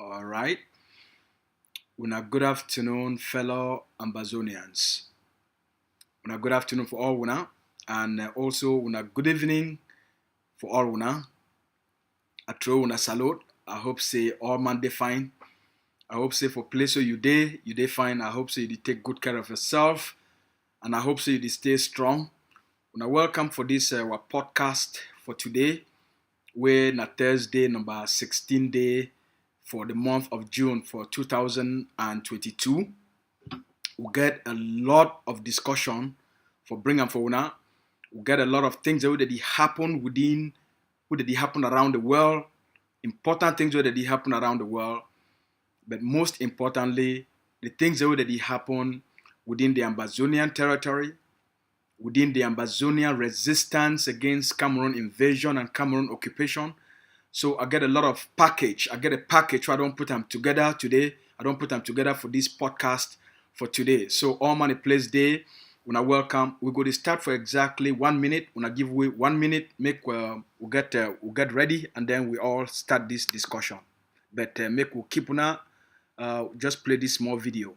All right. Una good afternoon, fellow Ambazonians. Una good afternoon for all una, and also una good evening for all una. I throw una salute. I hope say all man they fine. I hope say for place where you day fine. I hope say you take good care of yourself, and I hope say you stay strong. Una welcome for this our podcast for today. We're na Thursday number 16 day for the month of June for 2022. We'll get a lot of discussion for bring and for una. We'll get a lot of things that happen within, what did happen around the world, important things that happen around the world, but most importantly, the things that happen within the Ambazonian territory, within the Ambazonian resistance against Cameroun invasion and Cameroun occupation. So I get a lot of package. I get a package. So I don't put them together today. I don't put them together for this podcast for today. So all money place day. When I welcome, we're going to start for exactly 1 minute. When I give away 1 minute, we'll get ready, and then we all start this discussion. But we'll keep una just play this small video.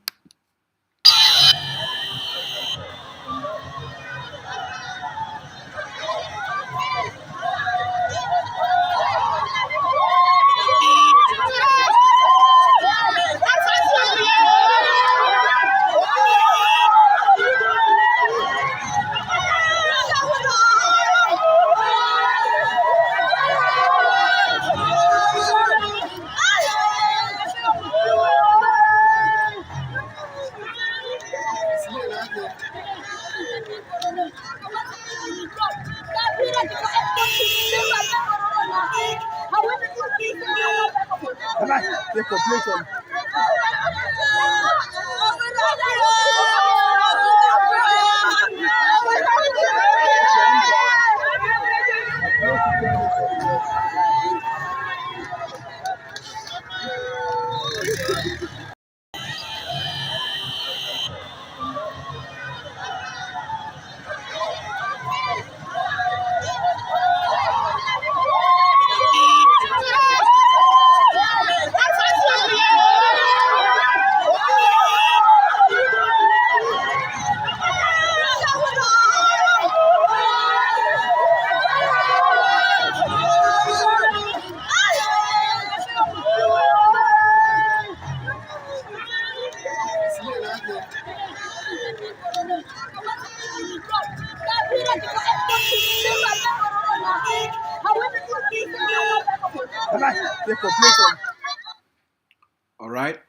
All right.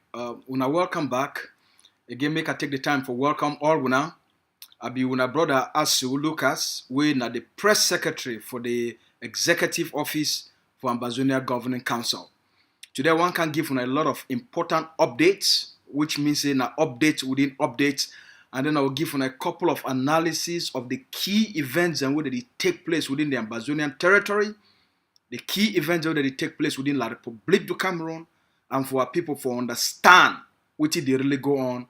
Una welcome back. Again, make I take the time for welcome all una. I be una brother Asu Lucas. We na the press secretary for the executive office for Ambazonia Governing Council. Today, one can give una a lot of important updates, which means na updates within updates, and then I will give una a couple of analysis of the key events and where they take place within the Ambazonian territory, the key events that they take place within La République du Cameroun, and for our people to understand what they really go on.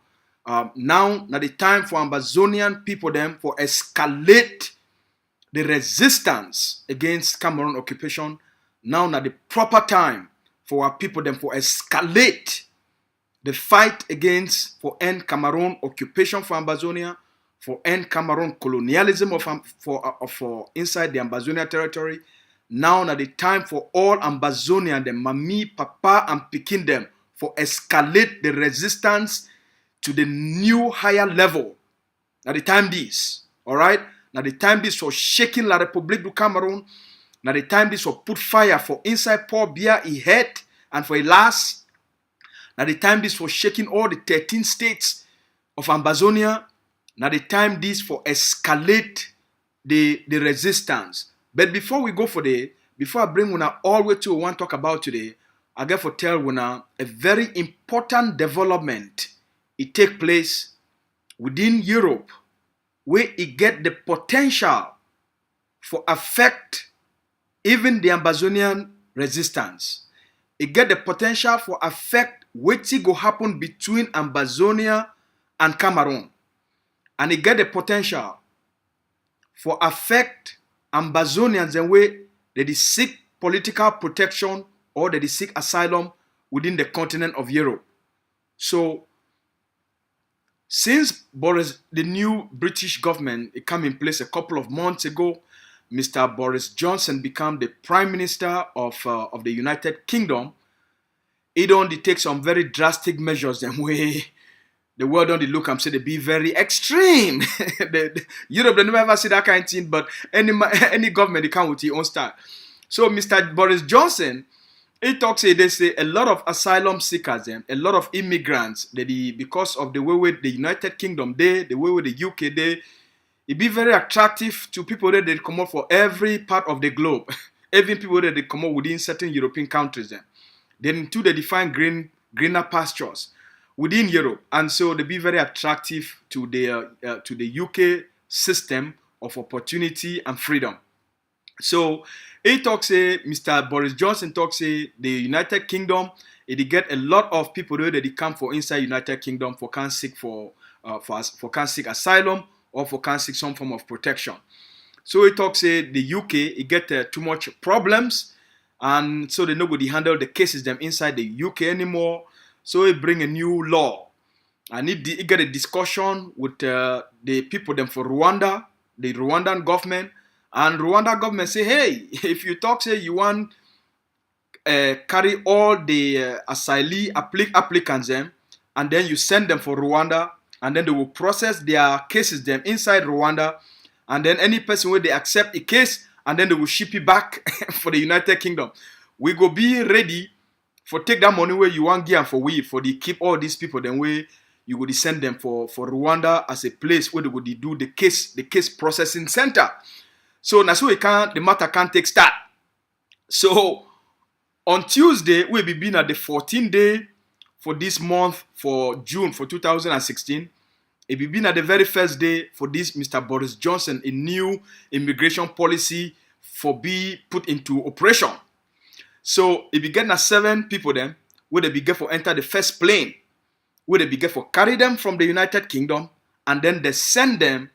Now the time for Ambazonian people them for escalate the resistance against Cameroun occupation. Now the proper time for our people them for escalate the fight against for end Cameroun occupation for Ambazonia, for end Cameroun colonialism for inside the Ambazonia territory. Now the time for all Ambazonian, the mami, papa, and pikin them for escalate the resistance to the new higher level. Now the time this, all right. Now the time this for shaking La République du Cameroun. Now the time this for put fire for inside Paul Biya he head and for a last. Now the time this for shaking all the 13 states of Ambazonia. Now the time this for escalate the resistance. But before we go before I bring una all the way to what we want to talk about today, I get to tell una a very important development. It take place within Europe, where it get the potential for affect even the Ambazonian resistance. It get the potential for affect what go happen between Ambazonia and Cameroun. And it get the potential for affect Ambazonians in way they seek political protection or they seek asylum within the continent of Europe. So since the new British government, it came in place a couple of months ago, Mr. Boris Johnson became the Prime Minister of the United Kingdom. It only takes some very drastic measures and way the world only look and say they be very extreme. Europe they never ever see that kind of thing, but any government they come with their own style. So Mr. Boris Johnson, he talks they say a lot of asylum seekers, a lot of immigrants, because of the way with the United Kingdom the way with the UK it be very attractive to people that they come out for every part of the globe. Even people that they come out within certain European countries then too they define greener pastures within Europe, and so they be very attractive to the UK system of opportunity and freedom. So he talks Mr. Boris Johnson talks the United Kingdom it get a lot of people that they come for inside United Kingdom for can seek can seek asylum or for can seek some form of protection. So he talks the UK it get too much problems, and so they nobody handle the cases them inside the UK anymore. So he bring a new law, and he get a discussion with the people them for Rwanda, the Rwandan government, and Rwanda government say, hey, if you talk say you want carry all the asylee applicants them, and then you send them for Rwanda, and then they will process their cases them inside Rwanda, and then any person where they accept a case, and then they will ship it back for the United Kingdom. We go be ready for take that money where you want give for the keep all these people then where you would send them for Rwanda as a place where they would do the case processing center. So now so the matter can't take start. So on Tuesday we'll be being at the 14th day for this month for June for 2016. It will be at the very first day for this Mr. Boris Johnson a new immigration policy for be put into operation. So it began at 7 people then, where they began for enter the first plane, where they began for carry them from the United Kingdom, and then they send them,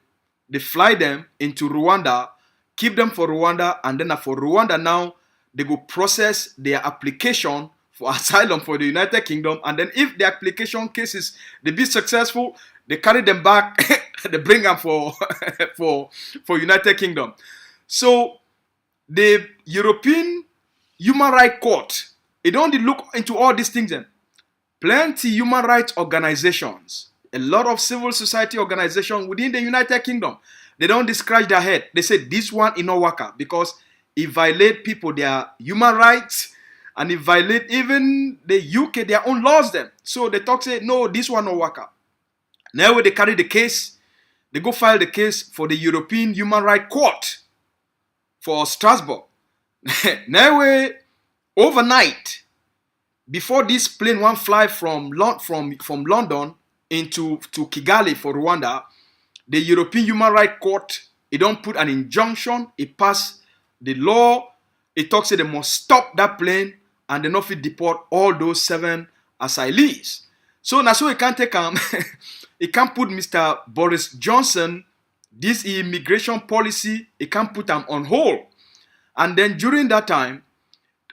they fly them into Rwanda, keep them for Rwanda, and then for Rwanda now, they go process their application for asylum for the United Kingdom, and then if the application cases they be successful, they carry them back, they bring them for United Kingdom. So the European Human Rights Court, it only look into all these things. Plenty human rights organizations, a lot of civil society organizations within the United Kingdom, they don't scratch their head. They say this one is not worker because it violate people their human rights, and it violate even the UK their own laws then. So they talk say no, this one no worker. Now when they carry the case, they go file the case for the European Human Rights Court for Strasbourg. Now overnight, before this plane one fly from London into Kigali for Rwanda, the European Human Rights Court it don't put an injunction, it pass the law, it talks that they must stop that plane and they not fit deport all those 7 asylees. So now so it can't take it can't put Mr. Boris Johnson this immigration policy, it can't put them on hold. And then during that time,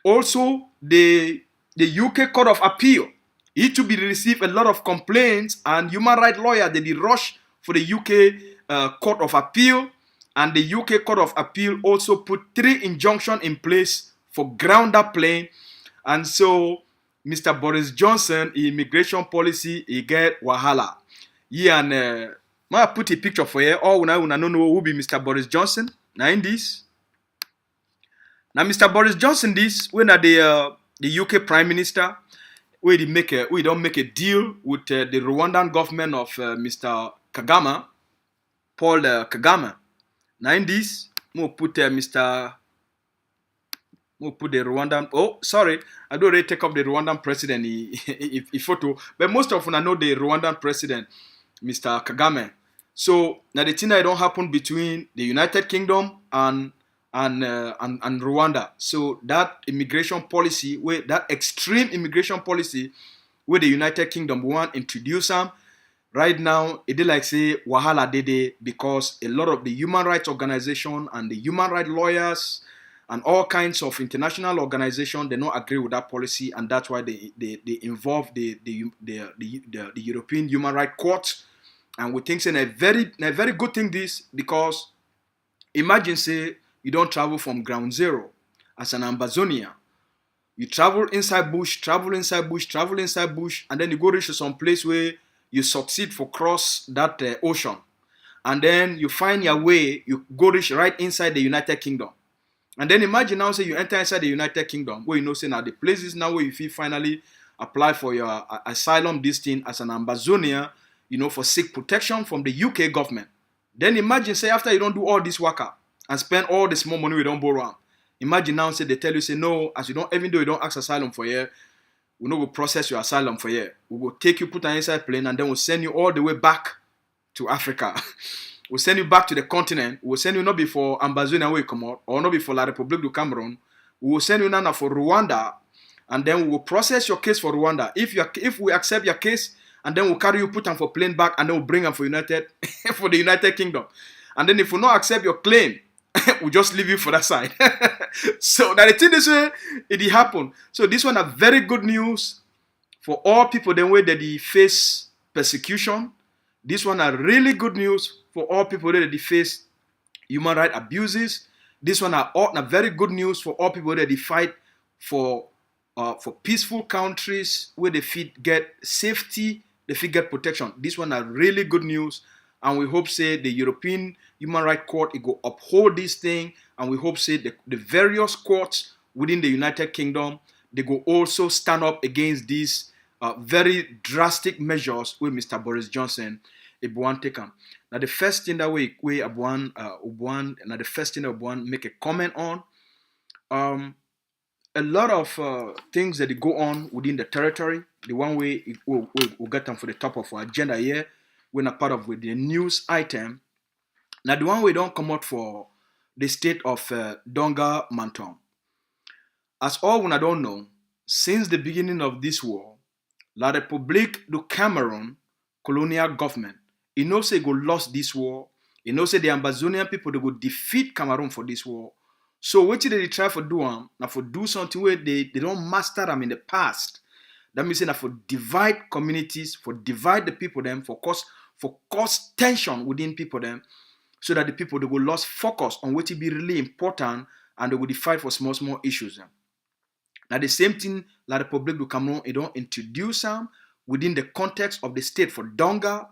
also the UK Court of Appeal, it to be receive a lot of complaints, and human rights lawyers they did rush for the UK Court of Appeal, and the UK Court of Appeal also put 3 injunctions in place for ground that plane, and so Mr. Boris Johnson immigration policy he get wahala. Yeah, and I put a picture for you. All una don't know who be Mr. Boris Johnson. Now in this. Now, Mr. Boris Johnson, this when the UK Prime Minister, we don't make a deal with the Rwandan government of Mr. Kagame, Paul Kagame. Now, in this, we'll put the Rwandan. Oh, sorry, I don't really take up the Rwandan president if photo, but most of them know the Rwandan president, Mr. Kagame. So now the thing that don't happen between the United Kingdom and Rwanda. So that immigration policy, that extreme immigration policy, where the United Kingdom want introduce them, right now it is like say wahala dede because a lot of the human rights organization and the human rights lawyers and all kinds of international organizations, they don't agree with that policy, and that's why they involve the European Human Rights Court. And we think it's a very good thing this, because imagine say you don't travel from ground zero as an Ambazonia. You travel inside bush, and then you go reach to some place where you succeed for cross that ocean. And then you find your way, you go reach right inside the United Kingdom. And then imagine now, say you enter inside the United Kingdom, where you know, say now the places now where you feel finally apply for your asylum, this thing as an Ambazonia, for seek protection from the UK government. Then imagine, say after you don't do all this work and spend all the small money we don't borrow, imagine now, say they tell you, say no, as you don't, even though you don't ask asylum for here, we will process your asylum for here. We will take you, put an inside plane, and then we'll send you all the way back to Africa. We'll send you back to the continent. We'll send you not before Ambazonia where you come out, or not before La République du Cameroun. We will send you now for Rwanda, and then we will process your case for Rwanda. If we accept your case, and then we'll carry you, put them for plane back, and then we'll bring them for for the United Kingdom. And then if we not accept your claim, we'll just leave you for that side. So that the thing this way, it happen. So this one are very good news for all people then where they face persecution. This one are really good news for all people that they face human rights abuses. This one are very good news for all people that they fight for peaceful countries where they fit get safety, they fit get protection. This one are really good news, and we hope say the European Human Rights Court it go uphold this thing, and we hope say the various courts within the United Kingdom they go also stand up against these very drastic measures with Mr. Boris Johnson Ebuan taken. Now the first thing that we Ebuan now the first thing that Ebuan make a comment on a lot of things that go on within the territory. The one way we'll get them for the top of our agenda here. We're not part of with the news item. Now the one we don't come out for the state of Dunga, Mantung. As all when I don't know, since the beginning of this war, La République du Cameroun colonial government, it knows say go lost this war. It knows say the Ambazonian people they go defeat Cameroun for this war. So what did they try for do now for do something where they don't master them in the past. That means that for divide communities, for divide the people them, for cause tension within people them, so that the people they will lose focus on what will be really important and they will fight for small issues. Now the same thing La République du Cameroun, it don't introduce them within the context of the state for Dunga.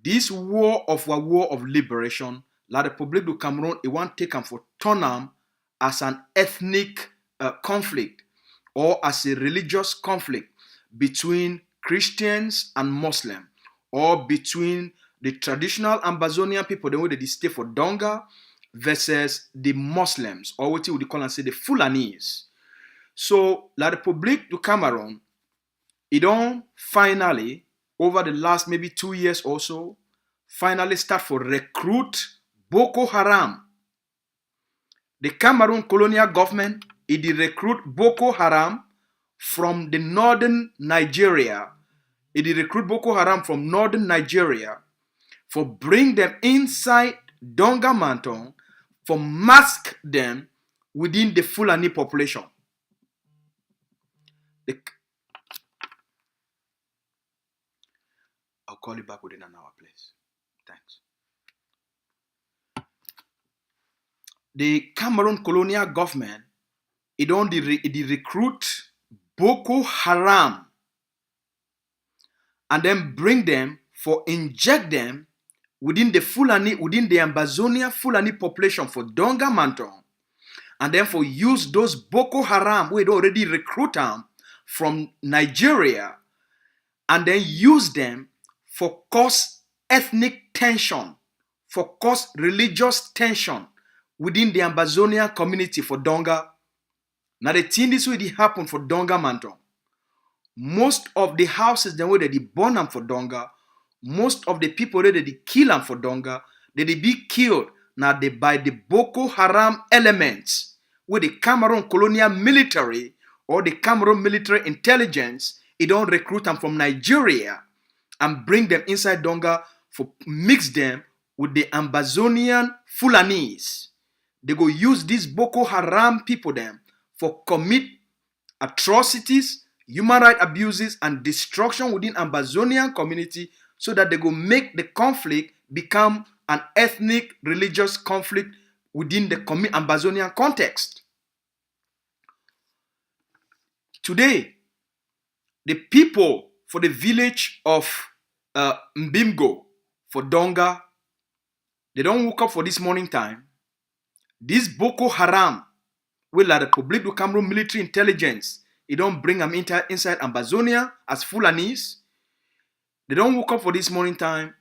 This war of liberation, La République du Cameroun, it won't take them for turn them as an ethnic conflict or as a religious conflict between Christians and Muslims, or between the traditional Ambazonian people, the way they stay for Dunga, versus the Muslims, or what you would call and say the Fulanese. So La République du Cameroun, it don't finally, over the last maybe 2 years or so, finally start for recruit Boko Haram. The Cameroon colonial government, it did recruit Boko Haram from the northern Nigeria. It did recruit Boko Haram from northern Nigeria for bring them inside Dunga Mantung for mask them within the Fulani population. I'll call you back within an hour, please. Thanks. The Cameroon colonial government, it recruit Boko Haram and then bring them for inject them within the Fulani, within the Ambazonia Fulani population for Dunga Mantung, and then for use those Boko Haram we already recruit them from Nigeria, and then use them for cause ethnic tension, for cause religious tension within the Ambazonia community for Dunga. Now the thing this will happen for Dunga Mantung. Most of the houses then where they burn them for Dunga, most of the people that they kill them for Dunga, they be killed now they by the Boko Haram elements with the Cameroon colonial military or the Cameroon military intelligence. It don't recruit them from Nigeria and bring them inside Dunga for mix them with the Ambazonian Fulanese. they go use these Boko Haram people them for commit atrocities, human rights abuses, and destruction within Ambazonian community, so that they go make the conflict become an ethnic, religious conflict within the Ambazonian context. Today, the people for the village of Mbimgo, for Dunga, they don't wake up for this morning time. This Boko Haram, will the Republic of Cameroun military intelligence, it don't bring them inside Ambazonia as Fulanese. They don't wake up for this morning time.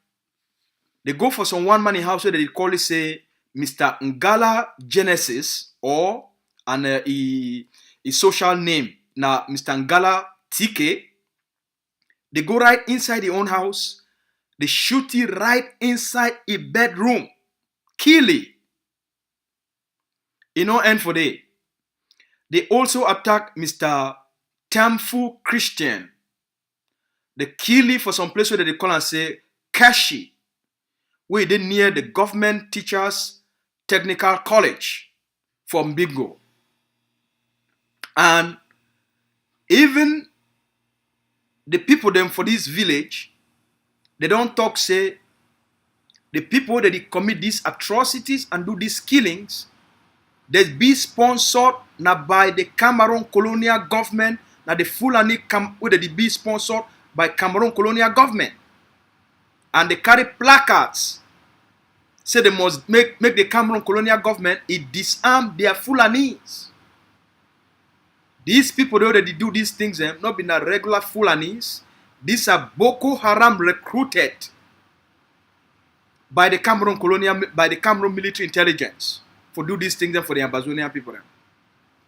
They go for some one man in house where they call it, say, Mr. Ngala Genesis, or a social name, now Mr. Ngala TK. They go right inside the own house. They shoot it right inside a bedroom. Kill it. It no end for day. They also attack Mr. Tamfu Christian. They kill it for some place where they call and say Kashi, where they near the government teachers technical college from Bingo. And even the people them for this village, they don't talk, say, the people that they commit these atrocities and do these killings, they be sponsored now by the Cameroun colonial government, now the Fulani where they be sponsored by Cameroun colonial government. And they carry placards, say they must make the Cameroun colonial government disarm their Fulanis. These people, they already do these things, not being a regular Fulanis. These are Boko Haram recruited by the Cameroun military intelligence for do these things for the Ambazonian people.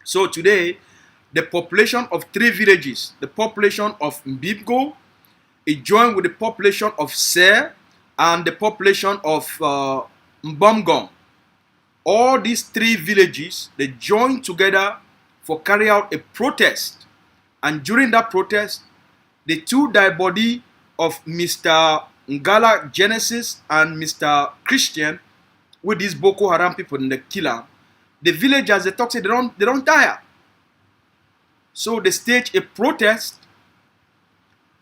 So today, the population of 3 villages, the population of Mbibgo, is joined with the population of Ser and the population of Mbomgong. All these 3 villages, they join together for carry out a protest. And during that protest, the 2 dead body of Mr. Ngala Genesis and Mr. Christian, with these Boko Haram people in the killer, the villagers, they talk, say they don't tire. So they stage a protest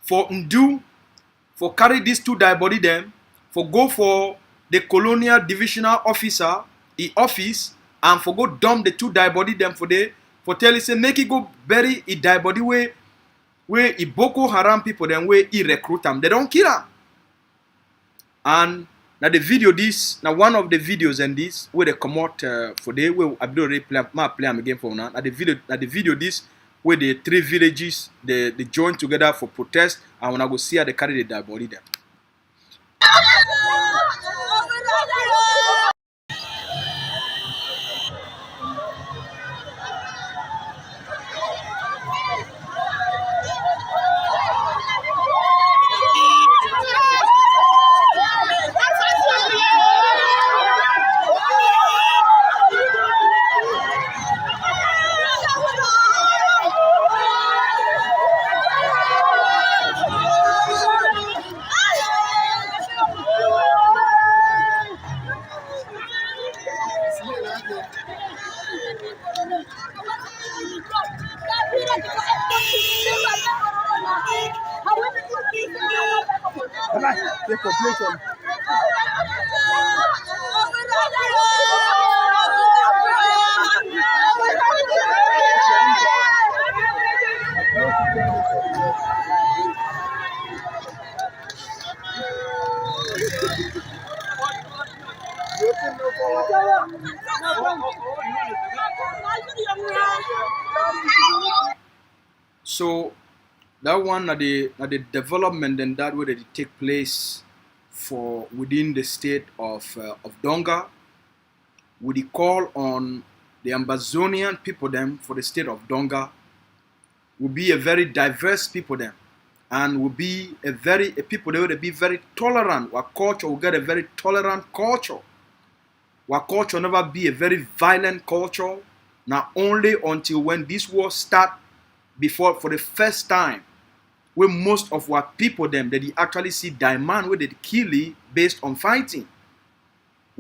for Ndu, for carry these 2 dead body them, for go for the colonial divisional officer, office, and for go dump the 2 dead body them for tell it, say, make it go bury a dead body where Boko Haram people then where he recruit them. They don't kill them. And now the video this, now one of the videos and this where they come out for the where I do already play them again for now. Now the video this where the 3 villages they join together for protest, and when I go see how they carry the dead body there. So that one are the development and that way that it take place for within the state of Dunga, with the call on the Ambazonian people them for the state of Dunga will be a very diverse people them, and will be a people they will be very tolerant. Our culture will get a very tolerant culture. Our culture will never be a very violent culture. Not only until when this war start, before for the first time, where most of our people them that they actually see demand where they kill it based on fighting.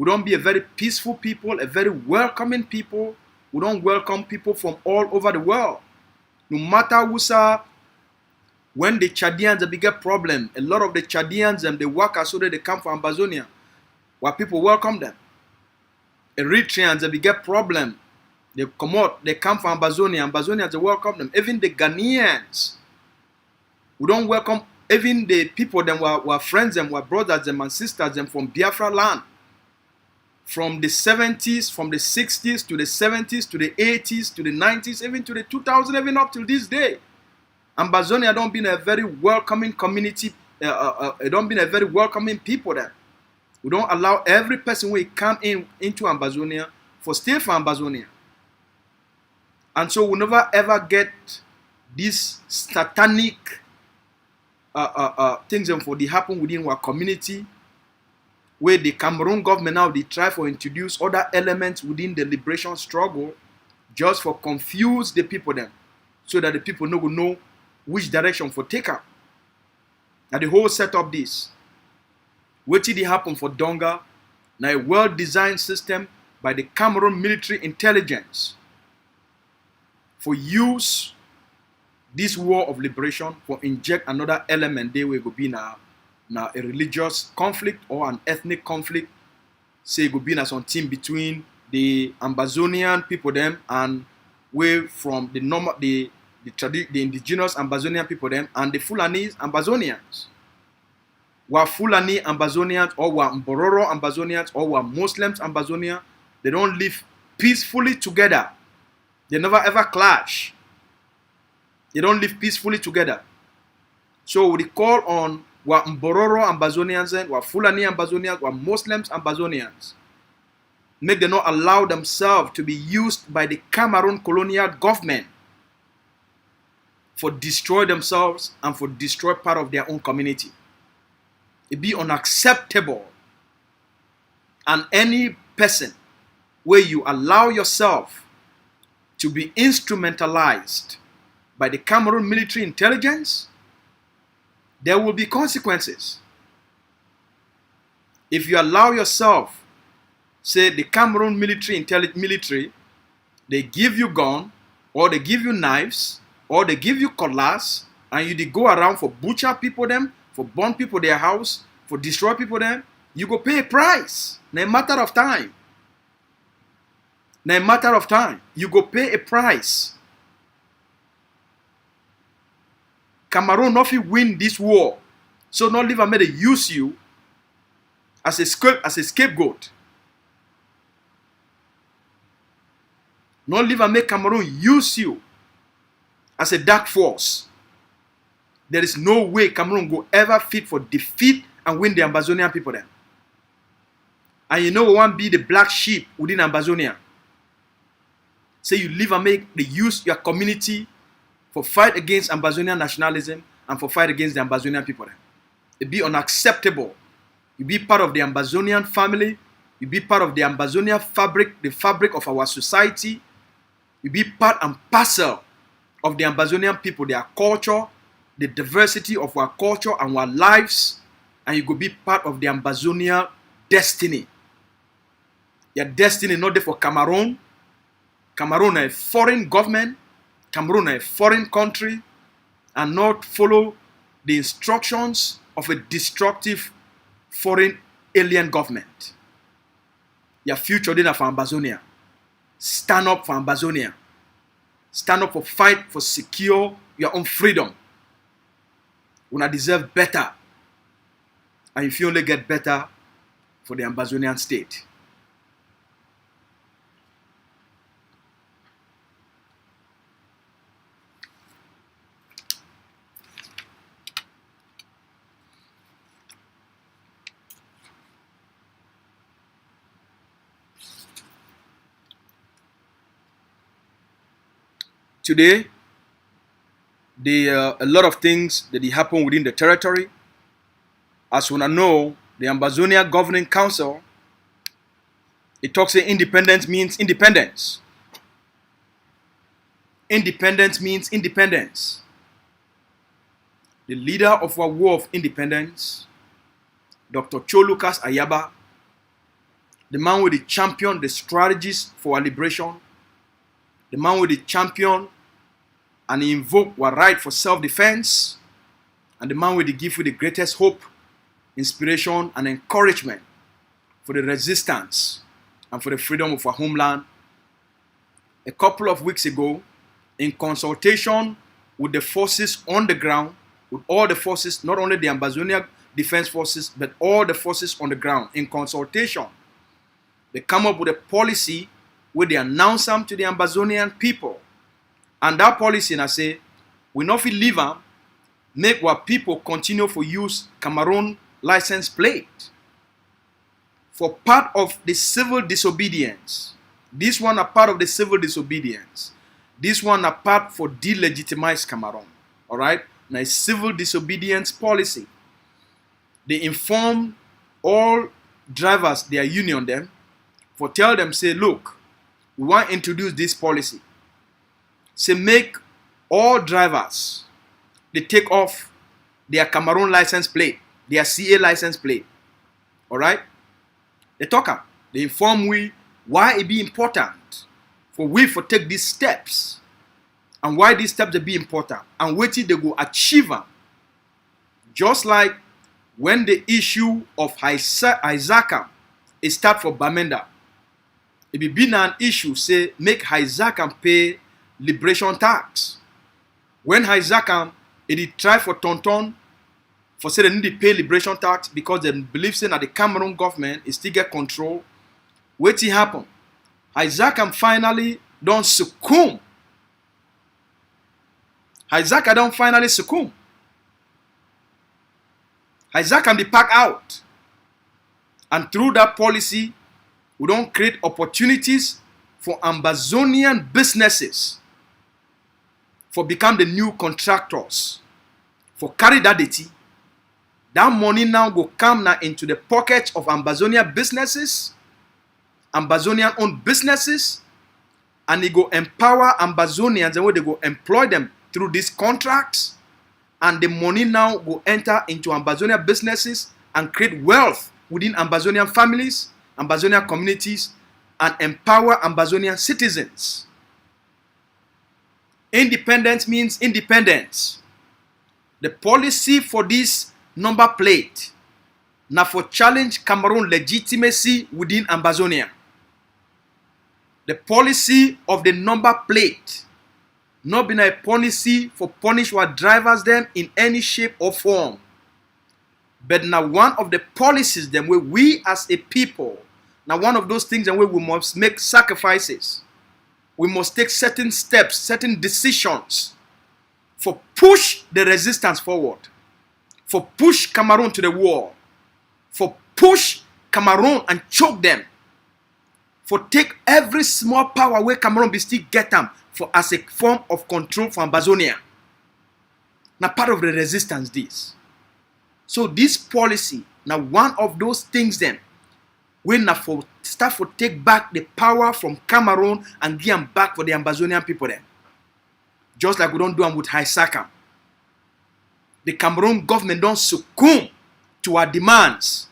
We don't be a very peaceful people, a very welcoming people. We don't welcome people from all over the world. No matter who's when the Chadians have a bigger problem, a lot of the Chadians and the workers so that they come from Ambazonia, where people welcome them. Eritreans have a bigger problem. They come out, they come from Ambazonia. Ambazonians, they welcome them. Even the Ghanaians, we don't welcome. Even the people them were friends them, were brothers them and sisters them from Biafra land. From the 70s, from the 60s to the 70s to the 80s to the 90s, even to the 2000s, even up till this day. Ambazonia don't been a very welcoming community. It don't been a very welcoming people there. We don't allow every person who come into Ambazonia for stay for Ambazonia. And so we never ever get these satanic things for they happen within our community, where the Cameroon government now they try to introduce other elements within the liberation struggle just for confuse the people then, so that the people no go know which direction for take up. Now the whole setup this. What did it happen for Dunga? Now a well-designed system by the Cameroon military intelligence for use this war of liberation for inject another element there will go be now a religious conflict or an ethnic conflict. Say it go be na some team between the Ambazonian people them and way from the normal the indigenous Ambazonian people them and the Fulanese Ambazonians. Were Fulani Ambazonians or were Mbororo Ambazonians or were Muslims Ambazonia, they don't live peacefully together. They never ever clash. They don't live peacefully together. So we call on were Mbororo Ambazonians and were Fulani Ambazonians, were Muslims Ambazonians. Make them not allow themselves to be used by the Cameroon colonial government for destroy themselves and for destroy part of their own community. It be unacceptable. And any person where you allow yourself to be instrumentalized by the Cameroon military intelligence, there will be consequences. If you allow yourself, say the Cameroon military, they give you gun, or they give you knives, or they give you cutlass, and you go around for butcher people them, for burn people their house, for destroy people them, you go pay a price. In a matter of time. In a matter of time, you go pay a price. Cameroon not fit win this war, so not leave and may they use you as a scapegoat. Not leave and make Cameroon use you as a dark force. There is no way Cameroon go ever fit for defeat and win the Ambazonian people then. And you know we want to be the black sheep within Ambazonia. Say you live and make they use your community for fight against Ambazonian nationalism and for fight against the Ambazonian people then. It be unacceptable. You be part of the Ambazonian family. You be part of the Ambazonian fabric, the fabric of our society. You be part and parcel of the Ambazonian people, their culture, the diversity of our culture and our lives, and you go be part of the Ambazonia destiny. Your destiny not there for Cameroon. Cameroon is a foreign government. Cameroon is a foreign country, and not follow the instructions of a destructive foreign alien government. Your future dinner for Ambazonia. Stand up for Ambazonia. Stand up for fight for secure your own freedom. Una deserve better. And if you only get better for the Ambazonian state. Today, a lot of things that happen within the territory. As we know, the Ambazonia Governing Council, it talks that independence means independence. Independence means independence. The leader of our war of independence, Dr. Cho Lucas Ayaba, the man with the champion the strategies for our liberation, the man with the champion and he invoke our right for self-defense, and the man with the gift with the greatest hope, inspiration, and encouragement for the resistance and for the freedom of our homeland. A couple of weeks ago, in consultation with the forces on the ground, with all the forces, not only the Ambazonia Defense Forces, but all the forces on the ground, in consultation, they come up with a policy where they announce them to the Ambazonian people. And that policy, and I say, we not feel leave them, make our people continue for use Cameroun license plate. For part of the civil disobedience. This one a part of the civil disobedience. This one a part for delegitimize Cameroun. Alright? Now a civil disobedience policy. They inform all drivers, their union them, for tell them, say, look, we want to introduce this policy. Say make all drivers, they take off their Cameroun license plate, their CA license plate. Alright? They talk up. They inform we why it be important for we to take these steps. And why these steps they be important. And what they go achieve them. Just like when the issue of Isaac is start for Bamenda. It be been an issue, say, make Isaac pay liberation tax. When Isaac it try for Tonton, for say they need to pay liberation tax because they believe saying that the Cameroon government is still get control. What happen? Isaac finally don't succumb. Isaac don't finally succumb. Isaac can be packed out. And through that policy, we don't create opportunities for Ambazonian businesses for become the new contractors. For carry that data, that money now go come now into the pockets of Ambazonia businesses, Ambazonian owned businesses, and it go empower Ambazonians and where they go employ them through these contracts, and the money now go enter into Ambazonia businesses and create wealth within Ambazonian families, Ambazonian communities, and empower Ambazonian citizens. Independence means independence. The policy for this number plate now for challenge Cameroon legitimacy within Ambazonia. The policy of the number plate not been a policy for punish our drivers them in any shape or form. But now one of the policies them where we as a people, now one of those things and where we must make sacrifices. We must take certain steps, certain decisions for push the resistance forward, for push Cameroon to the wall, for push Cameroon and choke them, for take every small power where Cameroon be still get them for as a form of control for Ambazonia. Now part of the resistance this. So this policy, now one of those things then, when now for start for take back the power from Cameroon and give them back for the Ambazonian people then. Just like we don't do them with Haisaka. The Cameroon government don't succumb to our demands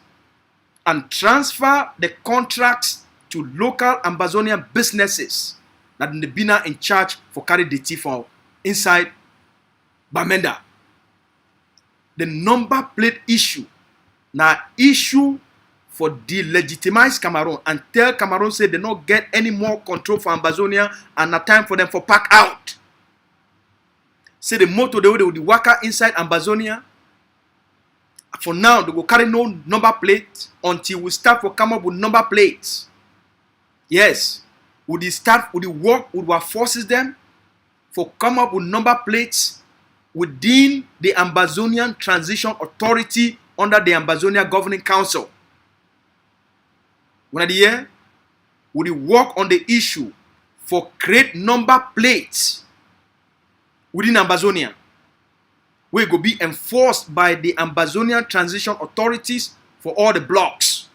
and transfer the contracts to local Ambazonian businesses that they be now in charge for carry the tea for inside Bamenda. The number plate issue now issue for delegitimize Cameroon and tell Cameroon say they don't get any more control for Ambazonia and a time for them for pack out. Say the motto they will work inside Ambazonia. For now, they will carry no number plate until we start to come up with number plates. Yes, we start with the work with our forces them for come up with number plates within the Ambazonian Transition Authority under the Ambazonia Governing Council. When at the end, we work on the issue for create number plates within Ambazonia, where it will be enforced by the Ambazonian Transition Authorities for all the blocks.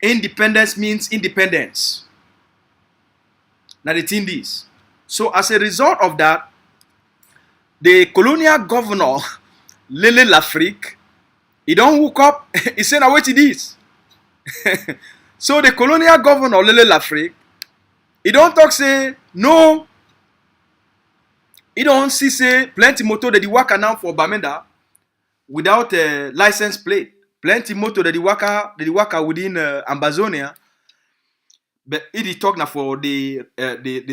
Independence means independence. Now the thing is, so as a result of that, the colonial governor, Lele L'Afrique, he don't hook up, he said, now what it is. So the colonial governor Lele Lafrique, he don't talk say no. He don't see say plenty motor that the worker now for Bamenda without a license plate. Plenty motor that the worker within Ambazonia. But it talk now for the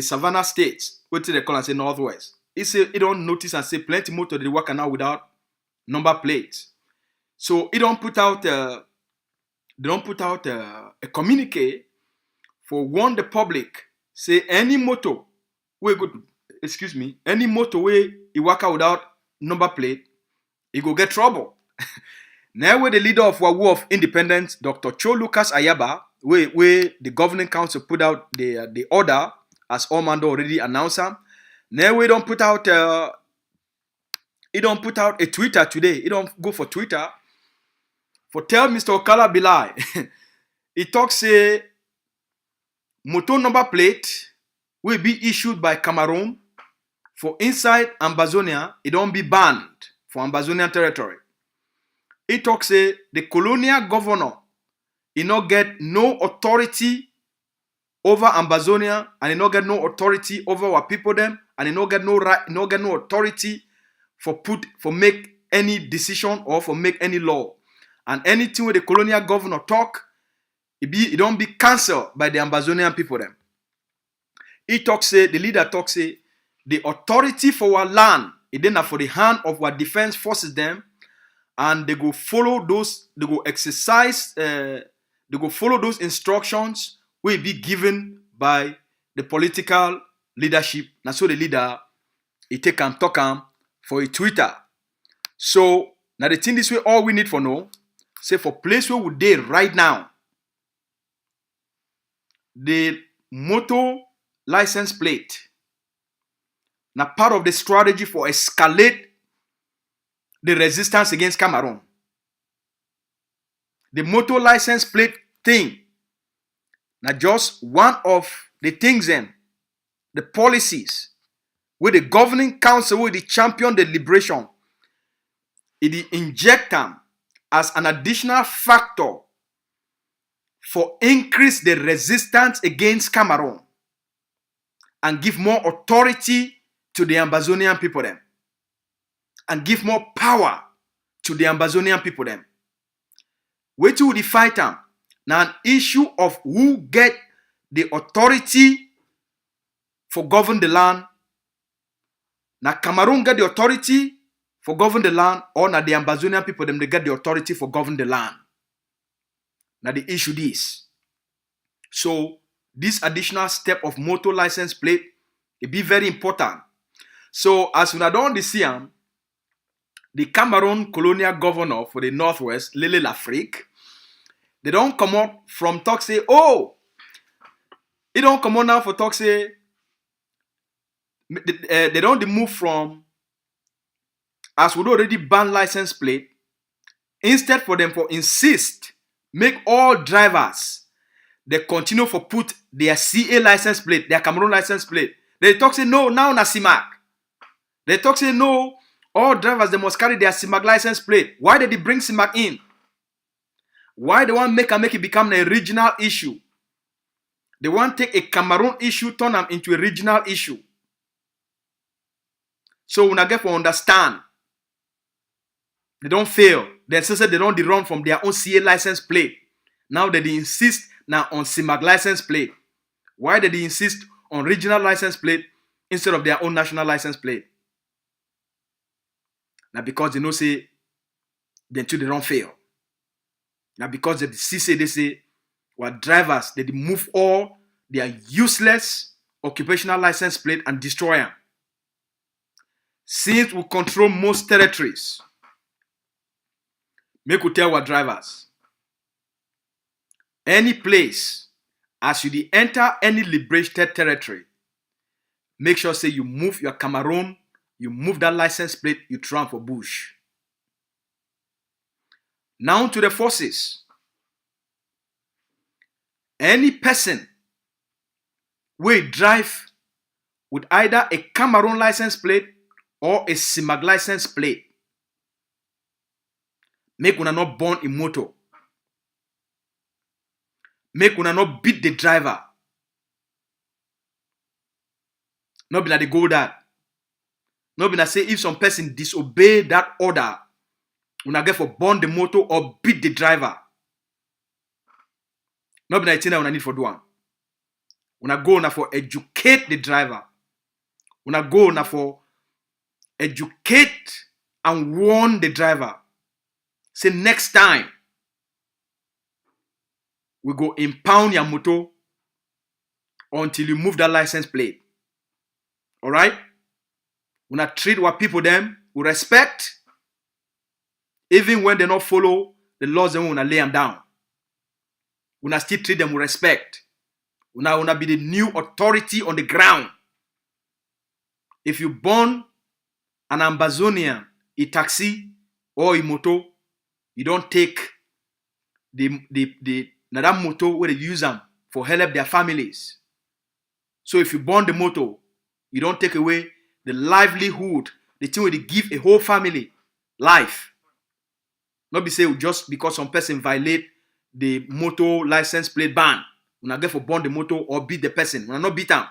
Savannah states, what they call and say Northwest. He say he don't notice and say plenty motor that the worker now without number plates. So he don't put out a communique for warn the public. Say any motor we go, any motor way he work out without number plate, he go get trouble. Now where the leader of War of Independence, Dr. Cho Lucas Ayaba, where the governing council put out the order, as Ormando already announced him. Now we don't put out he don't put out a Twitter today. He don't go for Twitter. For tell Mr. Okala Bilai. He talks say motor number plate will be issued by Cameroun for inside Ambazonia. It don't be banned for Ambazonian territory. He talks say the colonial governor he not get no authority over Ambazonia, and he not get no authority over our people them, and he not get no right, not get no authority for make any decision or for make any law. And anything where the colonial governor talk, it don't be cancelled by the Ambazonian people them. He talk say, the leader talk say, the authority for our land, it then for the hand of our defense forces them, and they go follow those, they go exercise, they go follow those instructions will be given by the political leadership. Now so the leader, he take and talk for a Twitter. So now the thing this way, all we need for know, say for place where we dey right now, the motor license plate, now part of the strategy for escalate the resistance against Cameroun. The motor license plate thing, now just one of the things the policies where the governing council where the champion the liberation, it inject them as an additional factor for increase the resistance against Cameroun and give more authority to the Ambazonian people them and give more power to the Ambazonian people them. Wait till the fight them. Now an issue of who get the authority for govern the land. Now Cameroun get the authority for govern the land, or now the Ambazonian people them they get the authority for govern the land. Now the issue is. So this additional step of motor license plate, it be very important. So as we don't see the Cameroon colonial governor for the Northwest, Lele Lafrique, they don't come out from talk say, oh, they don't come out now for talk say, they don't move from, as we already ban license plate, instead for them for insist, make all drivers, they continue for put their CA license plate, their Cameroon license plate. They talk say, no, now na CIMAC. They talk say, no, all drivers, they must carry their CIMAC license plate. Why did they bring CIMAC in? Why they want make it become a regional issue? They want to take a Cameroon issue, turn them into a regional issue. So when I get to understand, they don't fail. They say they don't run from their own CA license plate. Now they insist now on CIMAC license plate. Why did they insist on regional license plate instead of their own national license plate? Now because they know say then too they don't fail. Now because they say well drivers they move all their useless occupational license plate and destroy them. Since we control most territories, make we tell our drivers, any place as you enter any liberated territory, make sure say you move your Cameroon, you move that license plate, you throw for bush. Now to the forces. Any person will drive with either a Cameroon license plate or a CIMAC license plate, make una not born in motor. make una not beat the driver. Not be that they go that. Not be that say if some person disobey that order, una get for burn the motor or beat the driver. Not be that thing that una need for do one. Una go na for educate the driver. Una go na for educate and warn the driver. Say next time we go impound your motor until you move that license plate. Alright? Una treat what people them with respect. Even when they not follow the laws, then una lay them down. Una still treat them with respect. Una be the new authority on the ground. If you born an Ambazonian, a taxi or a moto, you don't take that moto where they use them for help their families. So if you born the moto, you don't take away the livelihood, the thing where they give a whole family life. Not be say just because some person violate the motor license plate ban, una get for burn the motor or beat the person. Una not beat them.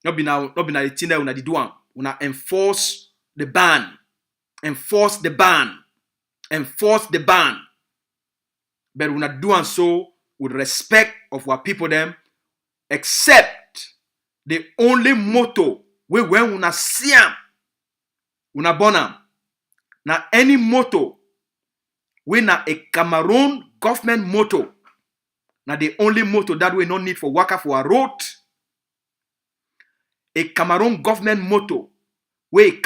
Not be now the thing that una do am. Una enforce the ban. Enforce the ban. Enforce the ban. But una do and so with respect of what people them, except the only motto we when una see am, una burn am. Now any motto we na a Cameroun government motto. Now the only motto that we no need for worker for a road. A Cameroun government motto we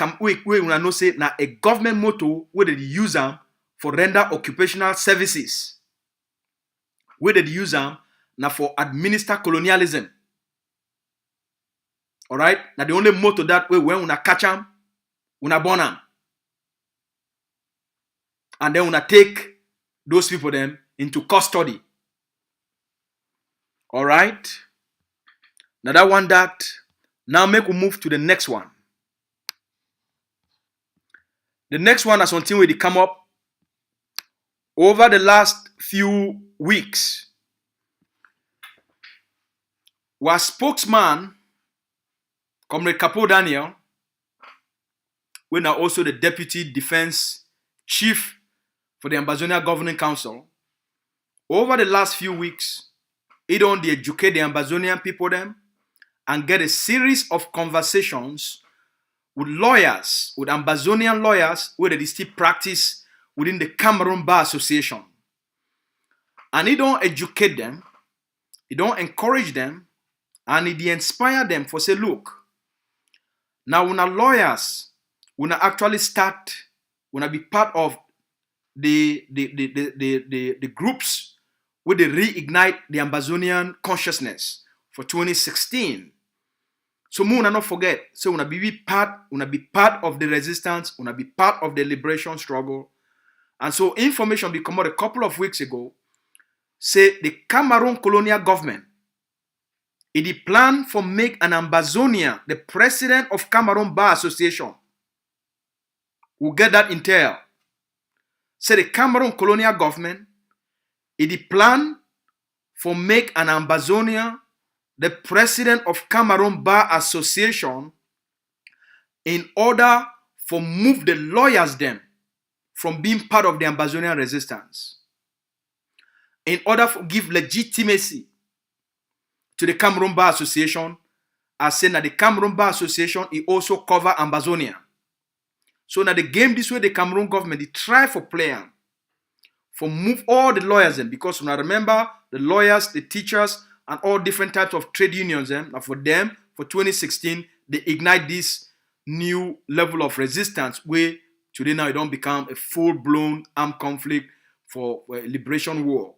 una no say na a government motto where they use them for render occupational services. Where they use them now for administer colonialism. Alright? Now the only motto that way when una catch them, una burn them. And then una take those people them into custody. Alright? Now that one that. Now make we move to the next one. The next one is something where they come up over the last few weeks. Was spokesman, Comrade Capo Daniel, we now also the Deputy Defense Chief for the Ambazonia Governing Council. Over the last few weeks, he don't educate the Ambazonian people them and get a series of conversations with lawyers, with Ambazonian lawyers, where they still practice within the Cameroun Bar Association. And he don't educate them, he don't encourage them, and he inspire them for say, look, now when our lawyers, when I actually start, when I be part of the groups where they reignite the Ambazonian consciousness for 2016. So Muna not forget, so una be part of the resistance, una be part of the liberation struggle. And so information became out a couple of weeks ago, say the Cameroun colonial government, it plan for make an Ambazonia the president of Cameroun Bar Association. We'll get that intel. Say the Cameroun colonial government, it plan for make an Ambazonia the president of Cameroun Bar Association in order for move the lawyers them from being part of the Ambazonian resistance. In order to give legitimacy to the Cameroun Bar Association, as saying that the Cameroun Bar Association it also cover Ambazonia. So now the game this way the Cameroun government they try for player for move all the lawyers them because when I remember the lawyers, the teachers, and all different types of trade unions them, and for them for 2016 they ignite this new level of resistance where today now it don't become a full-blown armed conflict for a liberation war.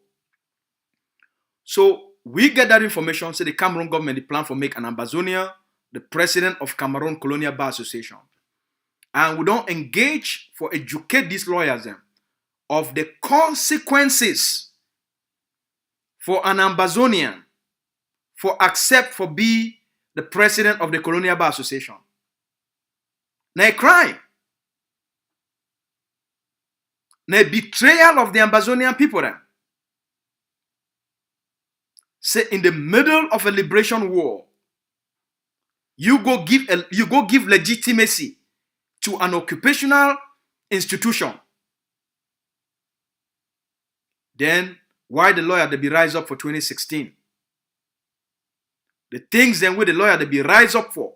So we get that information, say the Cameroon government they plan for make an Ambazonia the president of Cameroun Colonial Bar Association. And we don't engage for educate these lawyers them of the consequences for an Ambazonian for accept for be the president of the Colonial Bar Association. Now a crime. Now a betrayal of the Ambazonian people then. Say in the middle of a liberation war, you go give legitimacy to an occupational institution. Then why the lawyer they be rise up for 2016? The things then where the lawyer they be rise up for,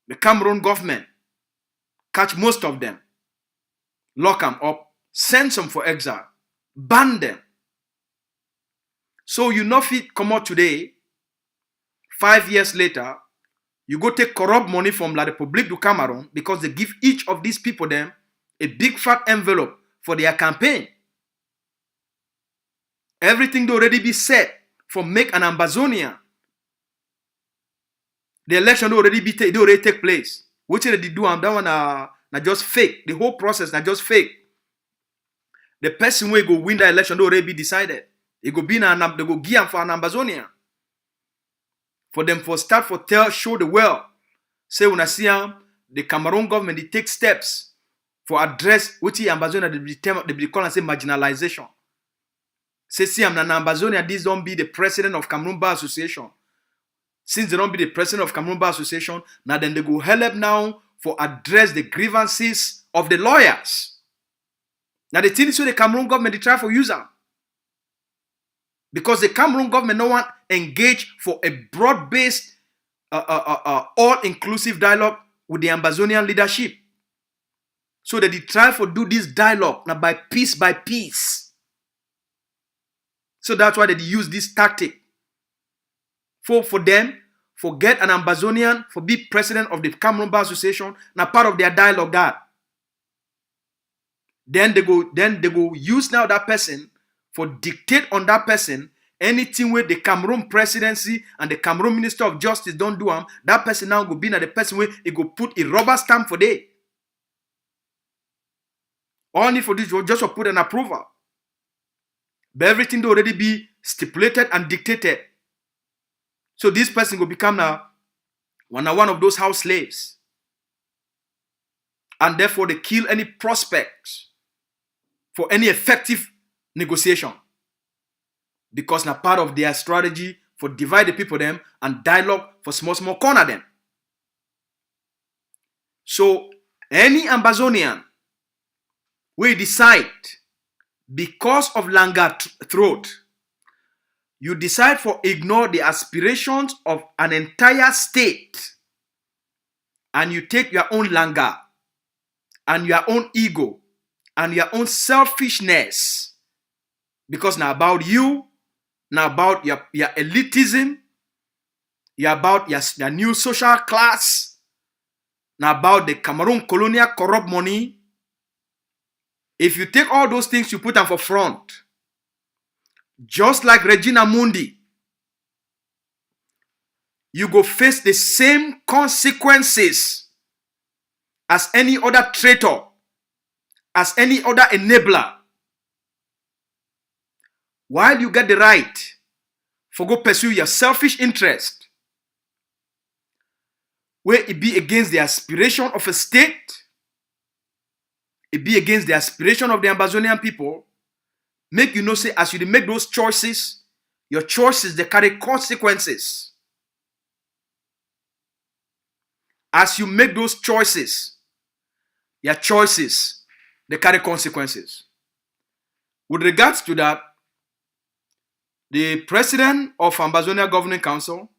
the Cameroon government catch most of them, lock them up, send some for exile, ban them. So you know fit come out today, 5 years later, you go take corrupt money from La République du Cameroun because they give each of these people them a big fat envelope for their campaign. Everything they already be set for make an Ambazonia. The election they already take place. Which they do that one na just fake. The whole process na just fake. The person who go win the election they already be decided. They go be they go give them for an Ambazonia. For them for start for show the world. Say when I see the Cameroon government they take steps for address which the Ambazonia they be call and say marginalization. Say see I'm an Ambazonia, this don't be the president of Cameroon Bar Association. Since they don't be the president of Cameroon Bar Association, now then they go help now for address the grievances of the lawyers. Now the thing is so the Cameroon government they try for use them. Because the Cameroon government no one engage for a broad-based, all-inclusive dialogue with the Ambazonian leadership. So that they try for do this dialogue now by piece. So that's why they use this tactic. For them, get an Ambazonian for be president of the Cameroon Bar Association, now part of their dialogue that. Then they go use now that person for dictate on that person anything where the Cameroon presidency and the Cameroon Minister of Justice don't do them, that person now go be now the person where he go put a rubber stamp for day. All need for this was just to put an approval. But everything they already be stipulated and dictated. So this person will become now one of those house slaves. And therefore they kill any prospects for any effective negotiation. Because now part of their strategy for divide the people them and dialogue for small corner them. So any Ambazonian will decide because of longer throat, you decide for ignore the aspirations of an entire state and you take your own langar and your own ego and your own selfishness because now about you, now about your elitism, you're about your new social class, now about the Cameroon colonial corrupt money. If you take all those things, you put them for front, just like Regina Mundi, you go face the same consequences as any other traitor, as any other enabler. While you get the right for go pursue your selfish interest, where it be against the aspiration of a state, it be against the aspiration of the Ambazonian people, make you know say as you make those choices, your choices they carry consequences. As you make those choices, your choices they carry consequences. With regards to that, the president of Ambazonia Governing Council,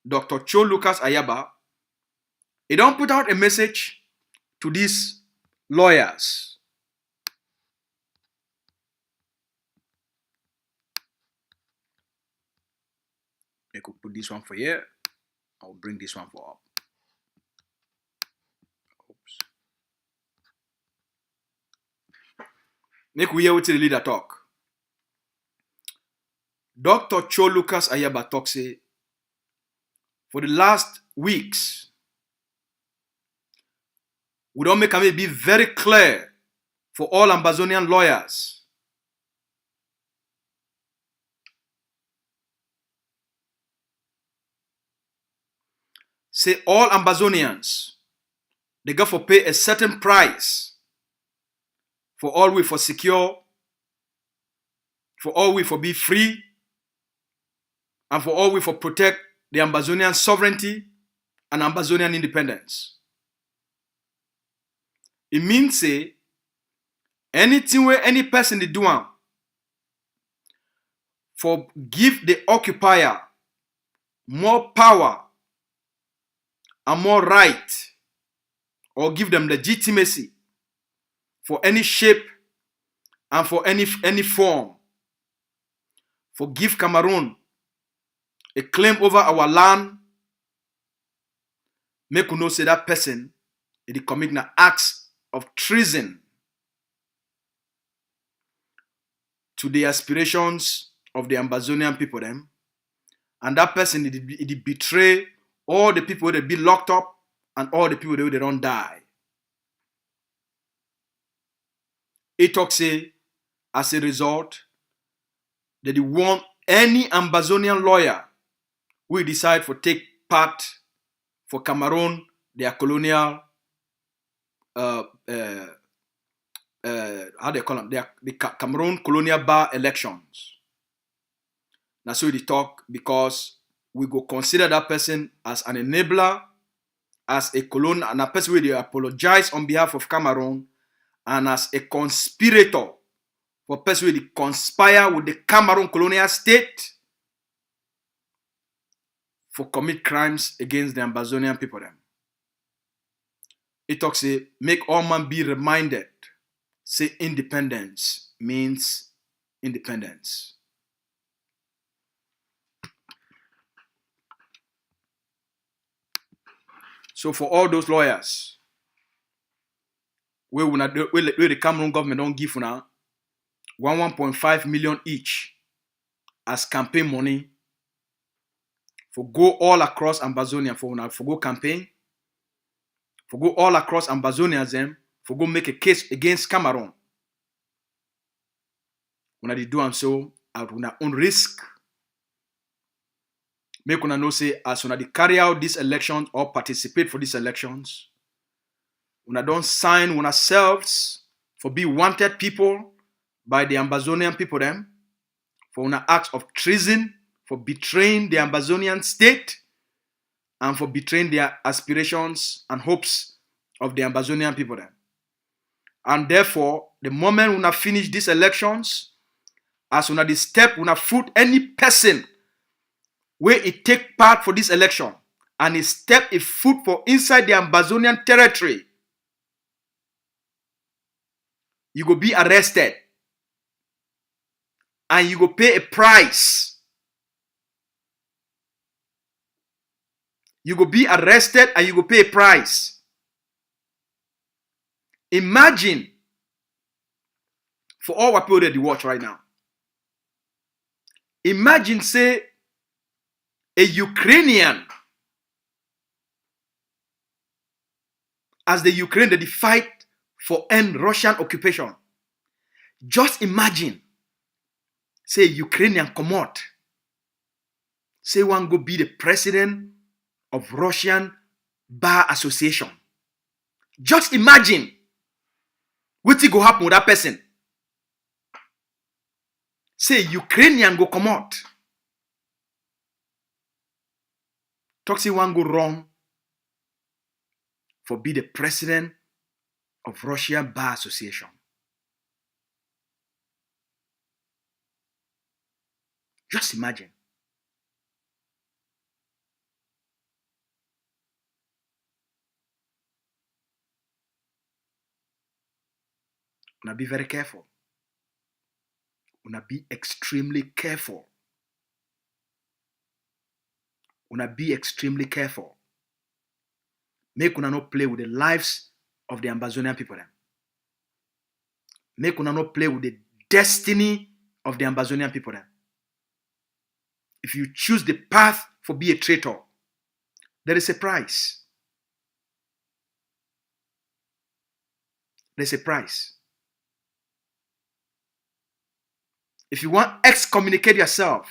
Dr. Cho Lucas Ayaba, he don't put out a message to these lawyers. I could put this one for here. I'll bring this one for up. Oops. Make we hear what the leader talk. Dr. Cho Lucas Ayaba talk say, for the last weeks, we don't make it be very clear for all Ambazonian lawyers. Say all Ambazonians, they got to pay a certain price for all we for secure, for all we for be free, and for all we for protect the Ambazonian sovereignty and Ambazonian independence. It means say anything where any person they do for give the occupier more power and more right, or give them legitimacy for any shape and for any form, for give Cameroon a claim over our land, make we know say that person is committing acts of treason to the aspirations of the Ambazonian people them, and that person it betray all the people that be locked up and all the people that they don't die. It talks say as a result that they want any Ambazonian lawyer who decide for take part for Cameroun their colonial how they call them, the Cameroun colonial bar elections. Now so they talk because we go consider that person as an enabler, as a colonial, and a person where they apologize on behalf of Cameroun, and as a conspirator for person where they conspire with the Cameroun colonial state for commit crimes against the Ambazonian people them. It talks say make all man be reminded, say independence means independence. So for all those lawyers, where the Cameroon government don't give now 1.5 million each as campaign money for go all across Ambazonia for go campaign, for go all across Ambazonia them, for go make a case against Cameroun. When they do and so at una own risk, make una know say as una they carry out these elections or participate for these elections, una don't sign una selves for be wanted people by the Ambazonian people them, for una acts of treason, for betraying the Ambazonian state, and for betraying their aspirations and hopes of the Ambazonian people them. And therefore, the moment una finish these elections, as una the step una foot any person where it take part for this election and he step a foot for inside the Ambazonian territory, you go be arrested and you go pay a price. You go be arrested and you go pay a price. Imagine, for all our people that they watch right now, imagine say a Ukrainian, as the Ukraine that they fight for end Russian occupation. Just imagine, say Ukrainian come out, say one go be the president of Russian Bar Association. Just imagine what go happen with that person. Say Ukrainian go come out. Talk say one go wrong for be the president of Russian Bar Association. Just imagine. Una be very careful. Una be extremely careful. Una be extremely careful. Make una not play with the lives of the Ambazonian people then. Make una not play with the destiny of the Ambazonian people then. If you choose the path for be a traitor, there is a price. There's a price. If you want excommunicate yourself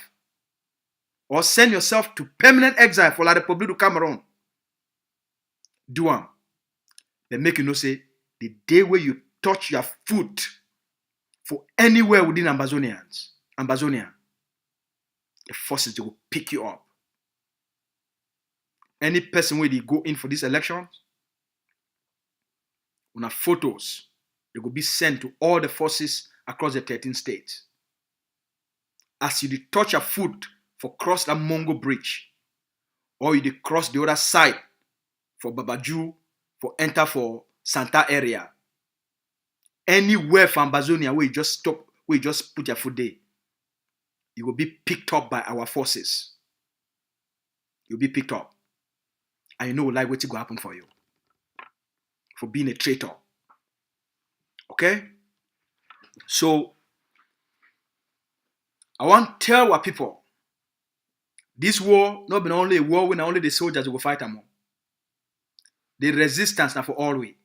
or send yourself to permanent exile for la Republic of Cameroon, do am. Then make you know say the day where you touch your foot for anywhere within Ambazonia, the forces they will pick you up. Any person where they go in for this election, on photos, they will be sent to all the forces across the 13 states. As you touch a foot for cross that Mongo bridge, or you cross the other side for Babaju, for enter for Santa area, anywhere from Ambazonia where you just stop, where you just put your foot there, you will be picked up by our forces. You'll be picked up. And you know like what's going to happen for you. For being a traitor. Okay? So, I want to tell our people, this war, not been only a war when only the soldiers will fight them. The resistance now for all way.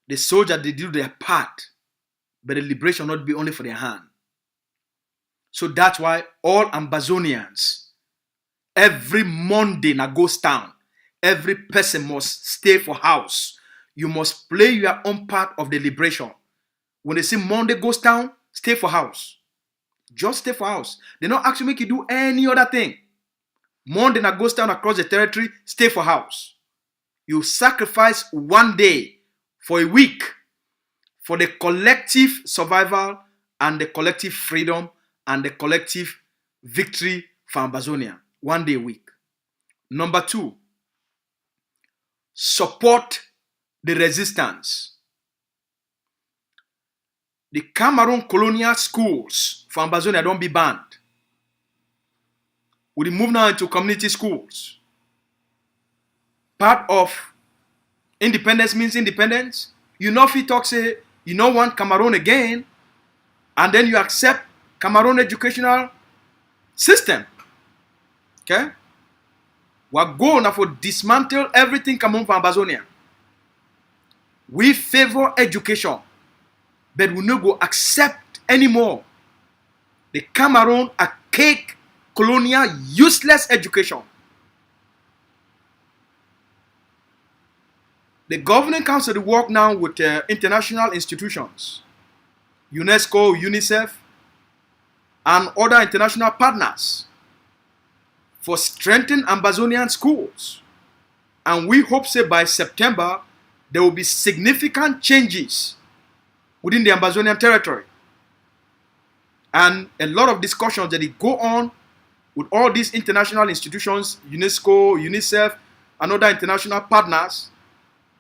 The soldiers, they do their part, but the liberation not be only for their hand. So that's why all Ambazonians, every Monday na ghost town, every person must stay for house. You must play your own part of the liberation. When they say Monday ghost town, stay for house. Just stay for house. They don't actually make you do any other thing. Monday na ghost town across the territory, stay for house. You sacrifice one day for a week for the collective survival and the collective freedom and the collective victory for Ambazonia. One day a week. Number 2, support the resistance. The Cameroun colonial schools for Ambazonia don't be banned. We move now into community schools. Part of independence means independence. You know if you talk say you don't want Cameroun again, and then you accept Cameroun educational system. Okay? We're going now for dismantle everything coming from Ambazonia. We favor education, but we not go accept anymore the Cameroun archaic, colonial, useless education. The governing council they work now with international institutions, UNESCO, UNICEF, and other international partners for strengthening Ambazonian schools. And we hope say by September there will be significant changes within the Ambazonian territory. And a lot of discussions that go on with all these international institutions, UNESCO, UNICEF, and other international partners,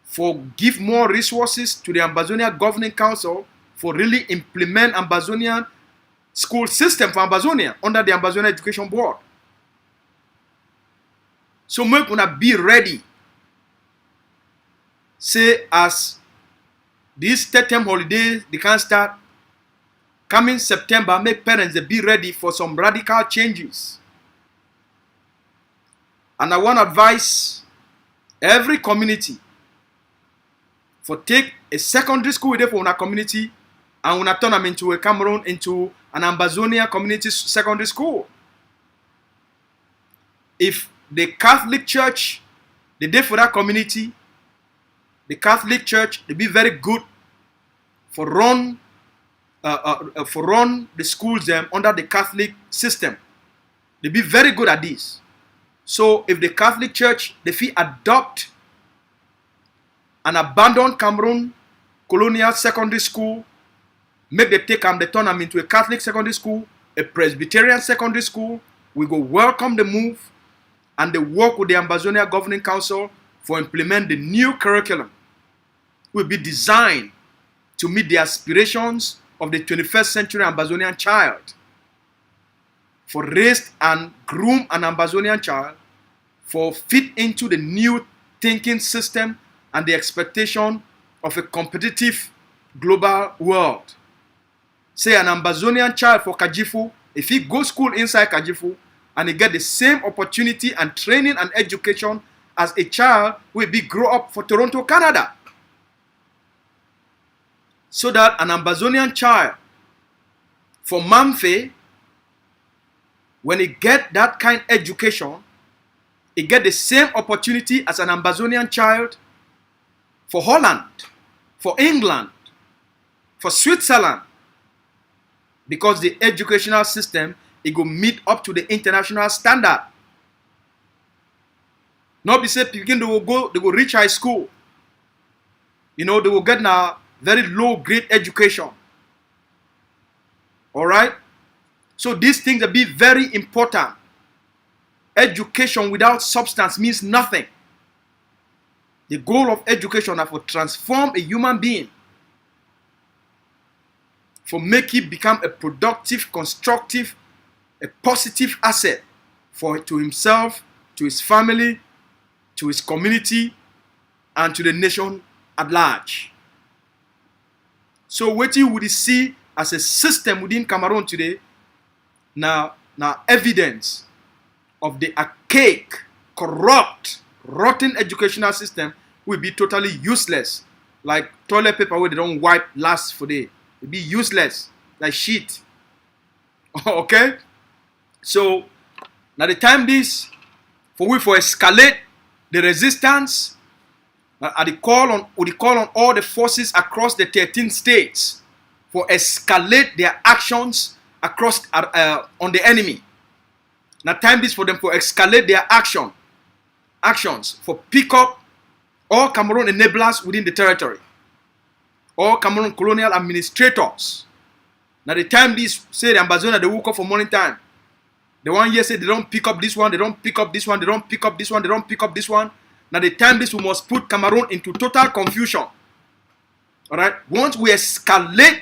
for give more resources to the Ambazonia Governing Council for really implement Ambazonian school system for Ambazonia under the Ambazonia Education Board. So make una be ready. Say as this third term holiday they can start coming September, make parents they be ready for some radical changes. And I want to advise every community for take a secondary school with for una community and una turn them into a Cameroun into an Ambazonia community secondary school. If the Catholic Church they did for that community, the Catholic Church they be very good for run the schools under the Catholic system. They be very good at this. So if the Catholic Church they feel adopt an abandoned Cameroun colonial secondary school, make they take them, they turn them into a Catholic secondary school, a Presbyterian secondary school, we go welcome the move and they work with the Ambazonia Governing Council for implement the new curriculum will be designed to meet the aspirations of the 21st century Ambazonian child, for raise and groom an Ambazonian child, for fit into the new thinking system and the expectation of a competitive global world. Say an Ambazonian child for Kajifu, if he goes school inside Kajifu and he get the same opportunity and training and education as a child will be grow up for Toronto, Canada. So that an Ambazonian child for Mamfe, when he get that kind of education, he get the same opportunity as an Ambazonian child for Holland, for England, for Switzerland, because the educational system it go meet up to the international standard. Not be say begin they will reach high school. They will get a very low grade education. Alright? So these things will be very important. Education without substance means nothing. The goal of education is to transform a human being, for make it become a productive, constructive, a positive asset to himself, to his family, to his community, and to the nation at large. So what you would see as a system within Cameroun today, now evidence of the archaic, corrupt, rotten educational system will be totally useless. Like toilet paper where they don't wipe last for day. It'll be useless. Like shit. Okay? So now the time this for escalate the resistance, we call on all the forces across the 13 states for escalate their actions across on the enemy. Now time this for them for escalate their actions for pick up all Cameroon enablers within the territory, all Cameroon colonial administrators. Now the time this say the Ambazonia they woke up for morning time. The one year say they don't pick up this one, they don't pick up this one, they don't pick up this one, they don't pick up this one. Now the time this we must put Cameroon into total confusion. Alright? Once we escalate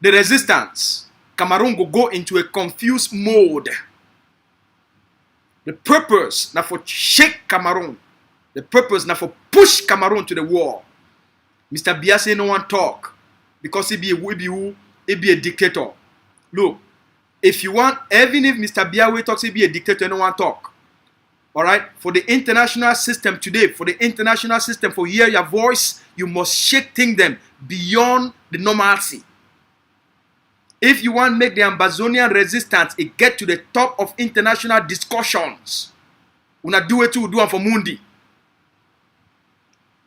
the resistance, Cameroon will go into a confused mode. The purpose now for shake Cameroon. The purpose now for push Cameroon to the wall. Mr. Biya say no one talk because he be a dictator. Look, if you want, even if Mr. Biya talks, he be a dictator, no one talk. Alright? For the international system today, for the international system for hear your voice, you must shake them beyond the normalcy. If you want to make the Ambazonian resistance it get to the top of international discussions, una do it too, do it for Mundi.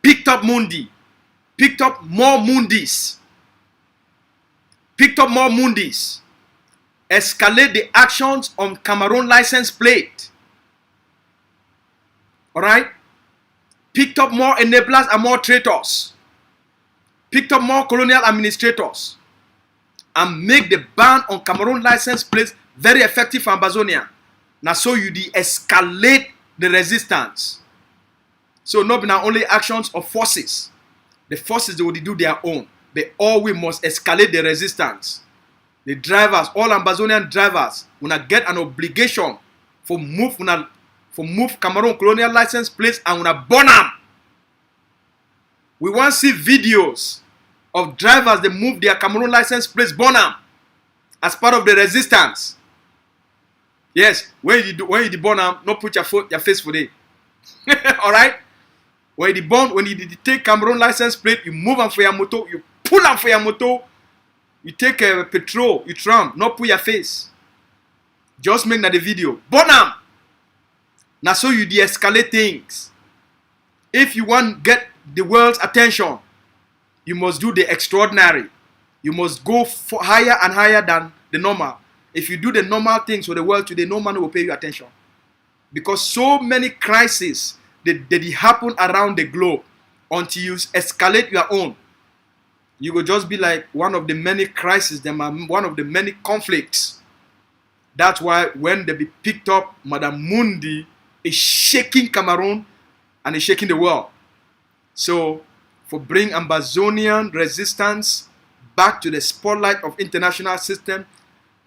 Picked up Mundi. Picked up more Mundis. Picked up more Mundis. Escalate the actions on Cameroon license plate. Alright? Picked up more enablers and more traitors. Picked up more colonial administrators. And make the ban on Cameroon license plates very effective for Ambazonia. Now so you de-escalate the resistance. So not only actions of forces. The forces they will do their own. But all we must escalate the resistance. The drivers, all Ambazonian drivers, will get an obligation for move Cameroon colonial license plates and will burn them. We want to see videos of drivers that move their Cameroon license plates burn them as part of the resistance. Yes, when you burn them, not put your face for it. Alright? When you take Cameroon license plate, you move them for your motor, you pull them for your motor, you take petrol, you tram, not put your face. Just make that the video. Burn them! Now so you de-escalate things. If you want to get the world's attention, you must do the extraordinary. You must go higher and higher than the normal. If you do the normal things for the world today, no man will pay you attention. Because so many crises that happen around the globe, until you escalate your own, you will just be like one of the many crises, one of the many conflicts. That's why when they be picked up, Madame Mundi is shaking Cameroon and is shaking the world. So, for bring Ambazonian resistance back to the spotlight of international system,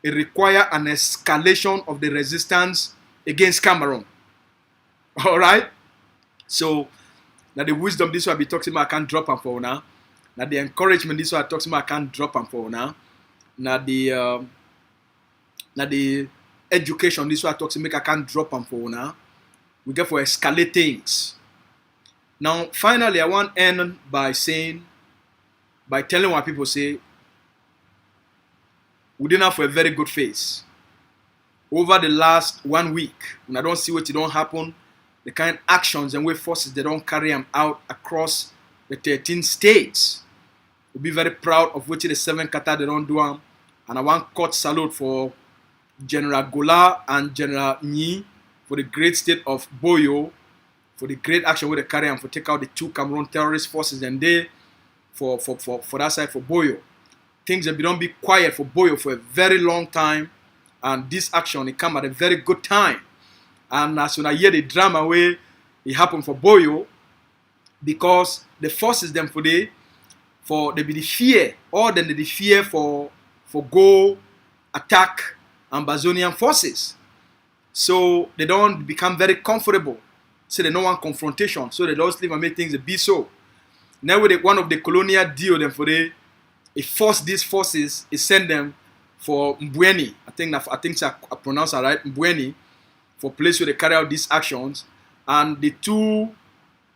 it requires an escalation of the resistance against Cameroon. Alright? So, now the wisdom this one I be talking about, I can't drop them for now. Now the encouragement this one I talking about, I can't drop them for now. Now the education this one I talking about, I can't drop them for now. We get for escalate things. Now, finally, I want to end by telling what people say, we didn't have a very good face. Over the last 1 week, when I don't see what it don't happen, the kind of actions and way forces they don't carry them out across the 13 states. We'll be very proud of what the 7 kata they don't do them. And I want court salute for General Gola and General Nyi for the great state of Boyo, for the great action where they carry and for take out the 2 Cameroon terrorist forces and they for that side for Boyo. Things have been be quiet for Boyo for a very long time, and this action it come at a very good time. And as soon as I hear the drama where it happened for Boyo, because the forces them for they be the fear, or then the fear for go attack Ambazonian forces. So they don't become very comfortable. So they don't want confrontation. So they don't leave and make things be so. Now with one of the colonial deal them for they force these forces, it send them for Mbweni. I think I pronounce it right, Mbweni, for place where they carry out these actions. And the 2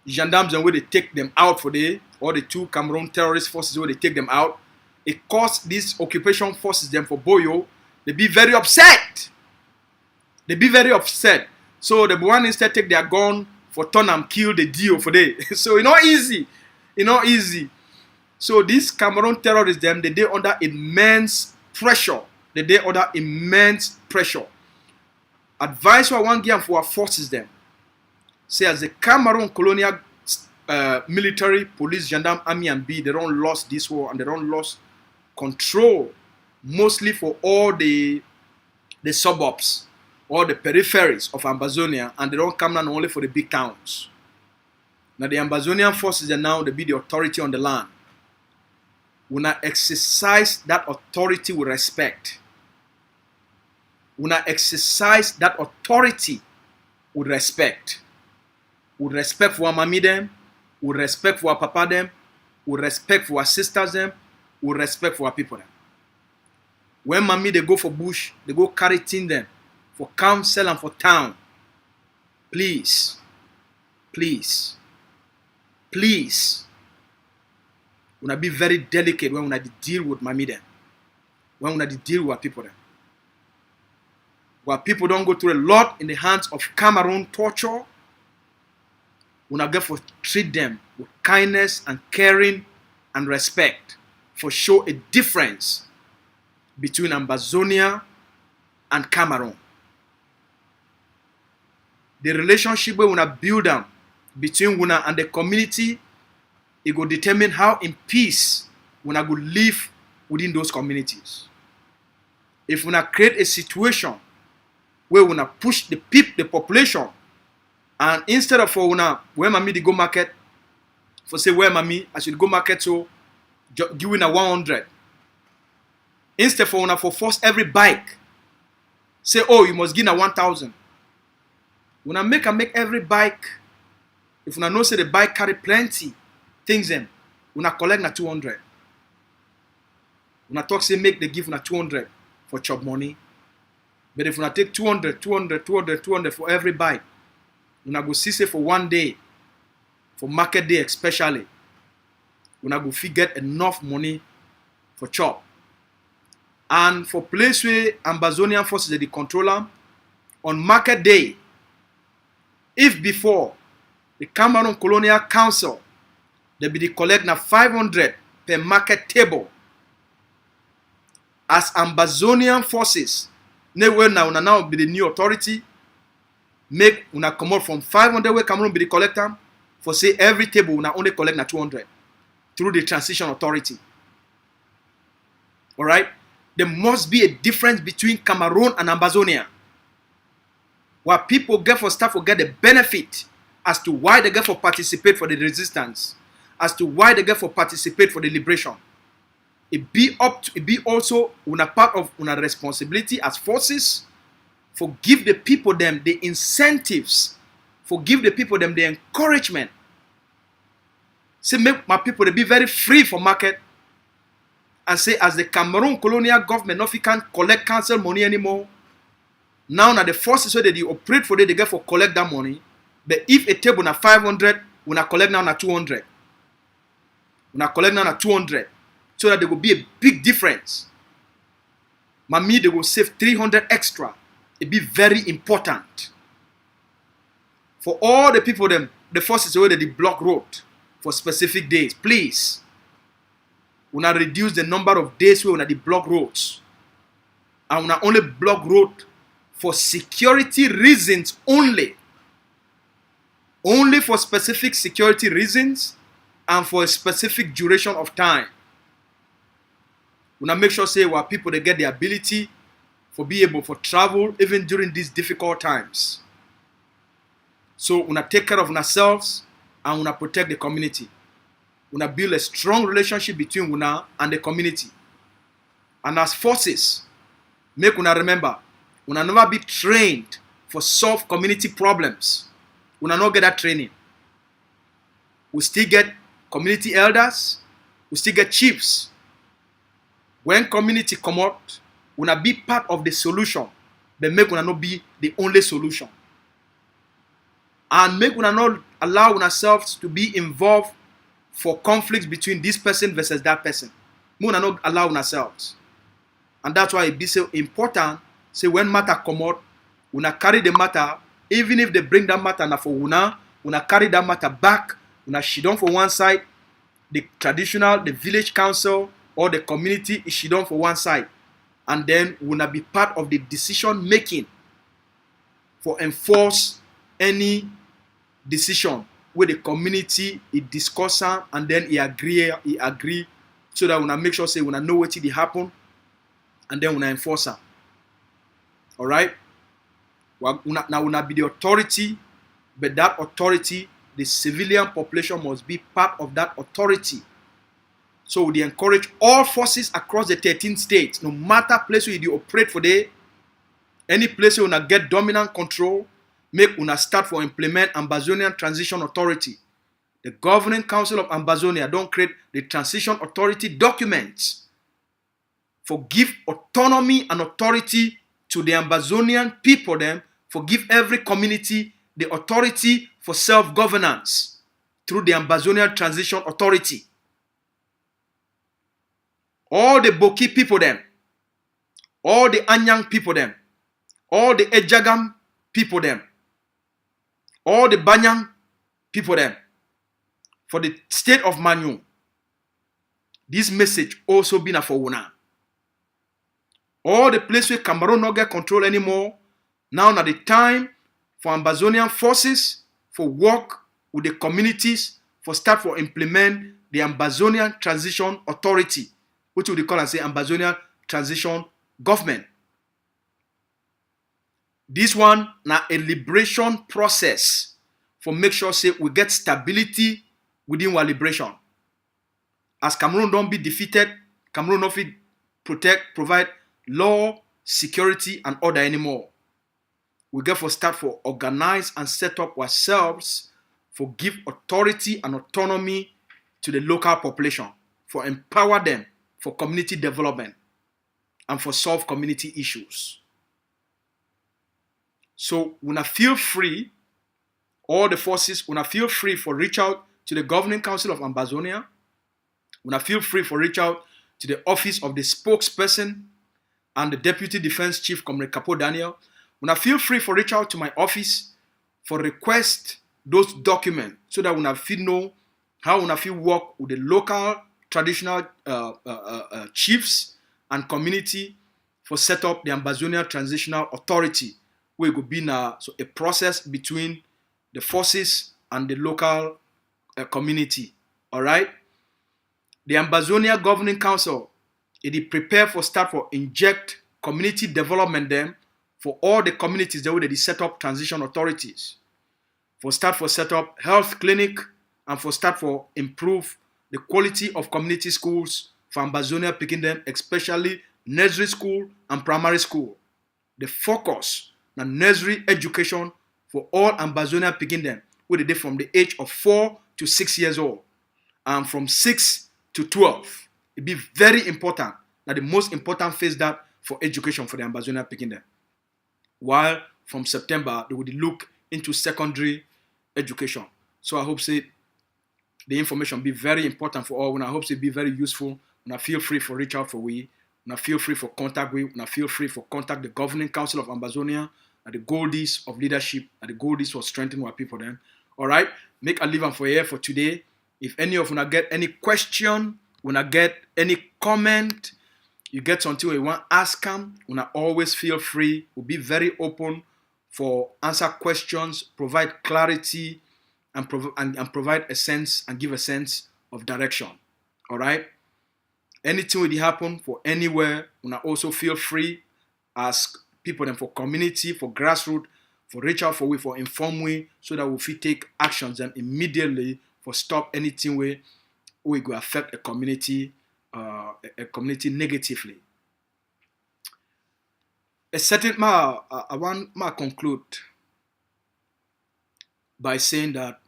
gendarmes and where they take them out for the, or the 2 Cameroon terrorist forces where they take them out, it caused these occupation forces them for Boyo. They be very upset. They be very upset. So the one instead take their gun for turn and kill the deal for they. So it's not easy. It's not easy. So these Cameroon terrorists them they under immense pressure. They under immense pressure. Advice for one game for our forces them. Say as the Cameroon colonial military, police, gendarme, army and B, they don't lost this war and they don't lost control mostly for all the suburbs or the peripheries of Ambazonia, and they don't come down only for the big towns. Now the Ambazonian forces are now they be the authority on the land. When I exercise that authority with respect. When I exercise that authority with respect. With respect for our mommy them, with respect for our papa them, with respect for our sisters them, with respect for our people them. When mommy they go for bush, they go carry tin them for council and for town. Please, please, please. When I be very delicate when I deal with mommy them. When I deal with our people them. Where people don't go through a lot in the hands of Cameroon torture. When I get for treat them with kindness and caring and respect, for show a difference between Ambazonia and Cameroon. The relationship we wanna build them between Wuna and the community, it will determine how in peace Wuna go live within those communities. If Wuna create a situation where Wuna push the population, and instead of for Wuna where mommy they go market, for say where mommy I should go market so give Wuna 100. Instead for Wuna for force every bike, say oh you must give na 1,000. Wuna make every bike. If Wuna know say the bike carry plenty things them, Wuna collect na 200. Wuna talk say make they give Wuna 200 for chop money. But if Wuna take 200 for every bike, Wuna go see say for one day, for market day especially, Wuna go fit get enough money for chop. And for place where Ambazonian forces they control them, on market day, if before the Cameroon Colonial Council, they be collect na 500 per market table, as Ambazonian forces, Wuna now be the new authority, make Wuna come out from 500 where Cameroon be the collector, for say every table Wuna only collect na 200 through the transition authority. Alright? There must be a difference between Cameroon and Ambazonia. Where people get for staff will get the benefit as to why they get for participate for the resistance, as to why they get for participate for the liberation. It be also una part of una responsibility as forces, for give the people them the incentives, for give the people them the encouragement. Say make my people they be very free for market, and say as the Cameroon colonial government not can collect council money anymore. Now the forces where they operate for they get for collect that money. But if a table na 500, we na collect now na 200. We na collect now na 200. So that there will be a big difference. Mami, they will save 300 extra. It be very important. For all the people them, the forces where they block road for specific days. Please. We na reduce the number of days where we na block roads. and una only block road for security reasons only. Only for specific security reasons and for a specific duration of time. Una make sure say our people they get the ability for be able for travel even during these difficult times. So una take care of ourselves and una protect the community. Una build a strong relationship between una and the community. And as forces, make una remember, una never be trained for solve community problems. Una not get that training. We still get community elders, we still get chiefs. When community come out, una be part of the solution, but make una not be the only solution. And make una not allow ourselves to be involved for conflicts between this person versus that person. We una not allow ourselves. And that's why it be so important. Say when matter come out, una carry the matter, even if they bring that matter na for una carry that matter back, una sit down for one side, the traditional, the village council, or the community is sit down for one side. And then una be part of the decision making for enforce any decision where the community is discussing and then he agree so that una make sure say una know what it happen and then una enforce it. Alright? Now una be the authority, but that authority, the civilian population must be part of that authority. So they encourage all forces across the 13 states, no matter place where you operate for day, any place where you get dominant control, make una start for implement Ambazonian Transition Authority. The Governing Council of Ambazonia don't create the Transition Authority documents for give autonomy and authority to the Ambazonian people them, for give every community the authority for self-governance through the Ambazonian Transition Authority. All the Boki people them, all the Anyang people them, all the Ejagam people them, all the Banyang people them, for the state of Mantung. This message also been for una. All the place where Cameroun not get control anymore, now na the time for Ambazonian forces for work with the communities for start for implement the Ambazonian Transition Authority, which we call and say Ambazonian Transition Government. This one na a liberation process for make sure say we get stability within our liberation. As Cameroun don't be defeated, Cameroun not fit provide law, security, and order anymore. We get for start for organize and set up ourselves for give authority and autonomy to the local population, for empower them for community development and for solve community issues. So una feel free, all the forces, una feel free for reach out to the Governing Council of Ambazonia. Una feel free for reach out to the office of the spokesperson and the Deputy Defense Chief, Comrade Capo Daniel. Una feel free for reach out to my office for request those documents so that una feel know how una feel work with the local traditional chiefs and community for set up the Ambazonia Transitional Authority, where it could be now so a process between the forces and the local community. All right. The Ambazonia Governing Council, it is prepared for start for inject community development them for all the communities that they set up transition authorities. For start for set up health clinic and for start for improve the quality of community schools for Ambazonia picking them, especially nursery school and primary school. The focus on nursery education for all Ambazonia picking them, where they did from the age of 4 to 6 years old, and from 6 to 12. It be very important. Now the most important phase that for education for the Ambazonia picking them. While from September they would look into secondary education. So I hope say the information be very important for all. And I hope say be very useful. And I feel free for reach out for we. And I feel free for contact we. And I feel free for contact the Governing Council of Ambazonia. And the goal is of leadership. And the goal is for strengthening our people then. All right. Make a leave and for here for today. If any of you get any question, when I get any comment, you get something where you want ask them, una always feel free. We'll be very open for answer questions, provide clarity, and provide a sense and give a sense of direction. All right. Anything will happen for anywhere, una also feel free. Ask people them for community, for grassroots, for reach out for we, for inform we, so that we fit take actions and immediately for stop anything where we go affect a community negatively. A certain I want to conclude by saying that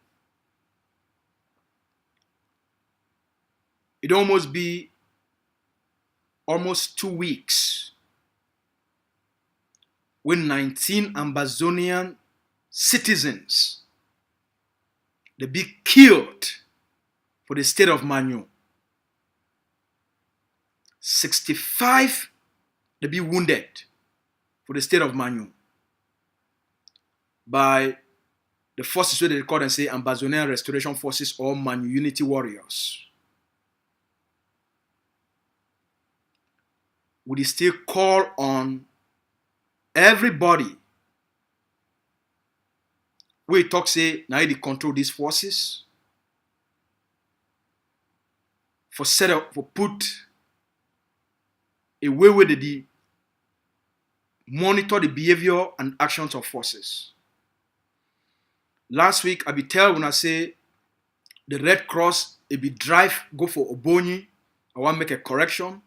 it almost be almost 2 weeks when 19 Ambazonian citizens they be killed for the state of Mantung. 65 they be wounded for the state of Mantung by the forces where they call and say Ambazonia Restoration Forces or Mantung Unity Warriors. We still call on everybody we talk say now they control these forces for set up for put a way where they monitor the behavior and actions of forces. Last week I be tell when I say the Red Cross it be drive go for Obonyi. I want to make a correction.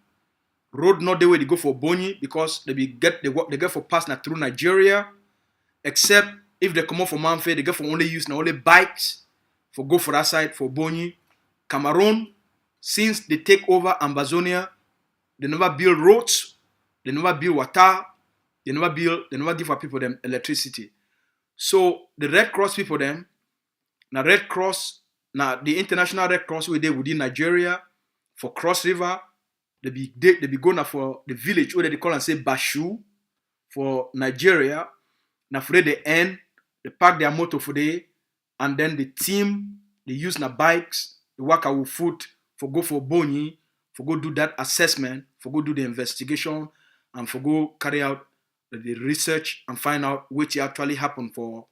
Road not the way they go for Obonyi because they get for pass now through Nigeria, except if they come out from Manfe, they get for only use now only bikes for go for that side for Obonyi. Cameroun, since they take over Ambazonia, they never build roads, they never build water, they never give our people them electricity. So the Red Cross people them, now Red Cross, now the International Red Cross we did within Nigeria for Cross River. They be going for the village where they call and say Bashu for Nigeria. Now for they end, they pack their motor for day, and then the team they use na bikes, they work out with foot for go for Bonyi, for go do that assessment, for go do the investigation, and for go carry out the research and find out which actually happened for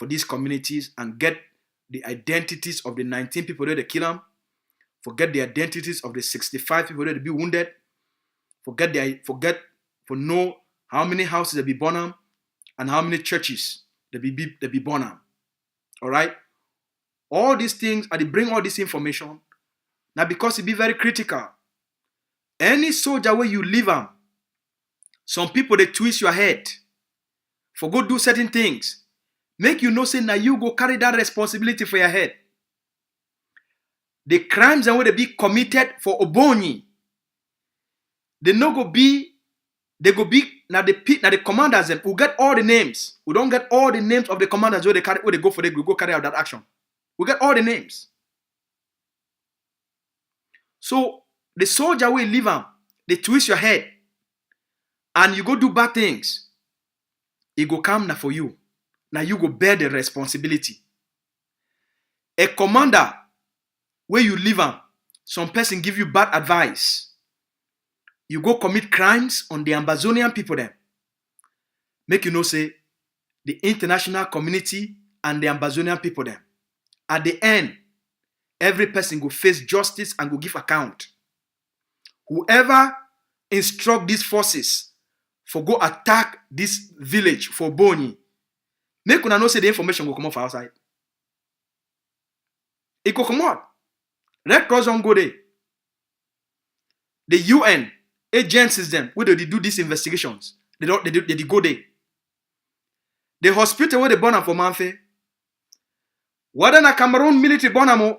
these communities and get the identities of the 19 people that they kill them. Forget the identities of the 65 people that be wounded. Forget know how many houses they be born on and how many churches they be born on. All right. All these things, and they bring all this information now because it be very critical. Any soldier where you live on, some people they twist your head for go do certain things. Make you know say now you go carry that responsibility for your head. The crimes and what they be committed for Obonyi, they go be now the commanders them who get all the names. We don't get all the names of the commanders where they go carry out that action. We get all the names. So the soldier will live on, they twist your head, and you go do bad things. It go come now for you. Now you go bear the responsibility. A commander where you live on, some person give you bad advice. You go commit crimes on the Ambazonian people then. Make you know say the international community and the Ambazonian people then. At the end, every person go face justice and go give account. Whoever instruct these forces for go attack this village for Bonyi, make una know say the information go come out for outside. It go come out. Red Cross don't go there. The UN agencies them where they do these investigations. They go there. The hospital where they born am for Manfe. Whether na Cameroun military born am,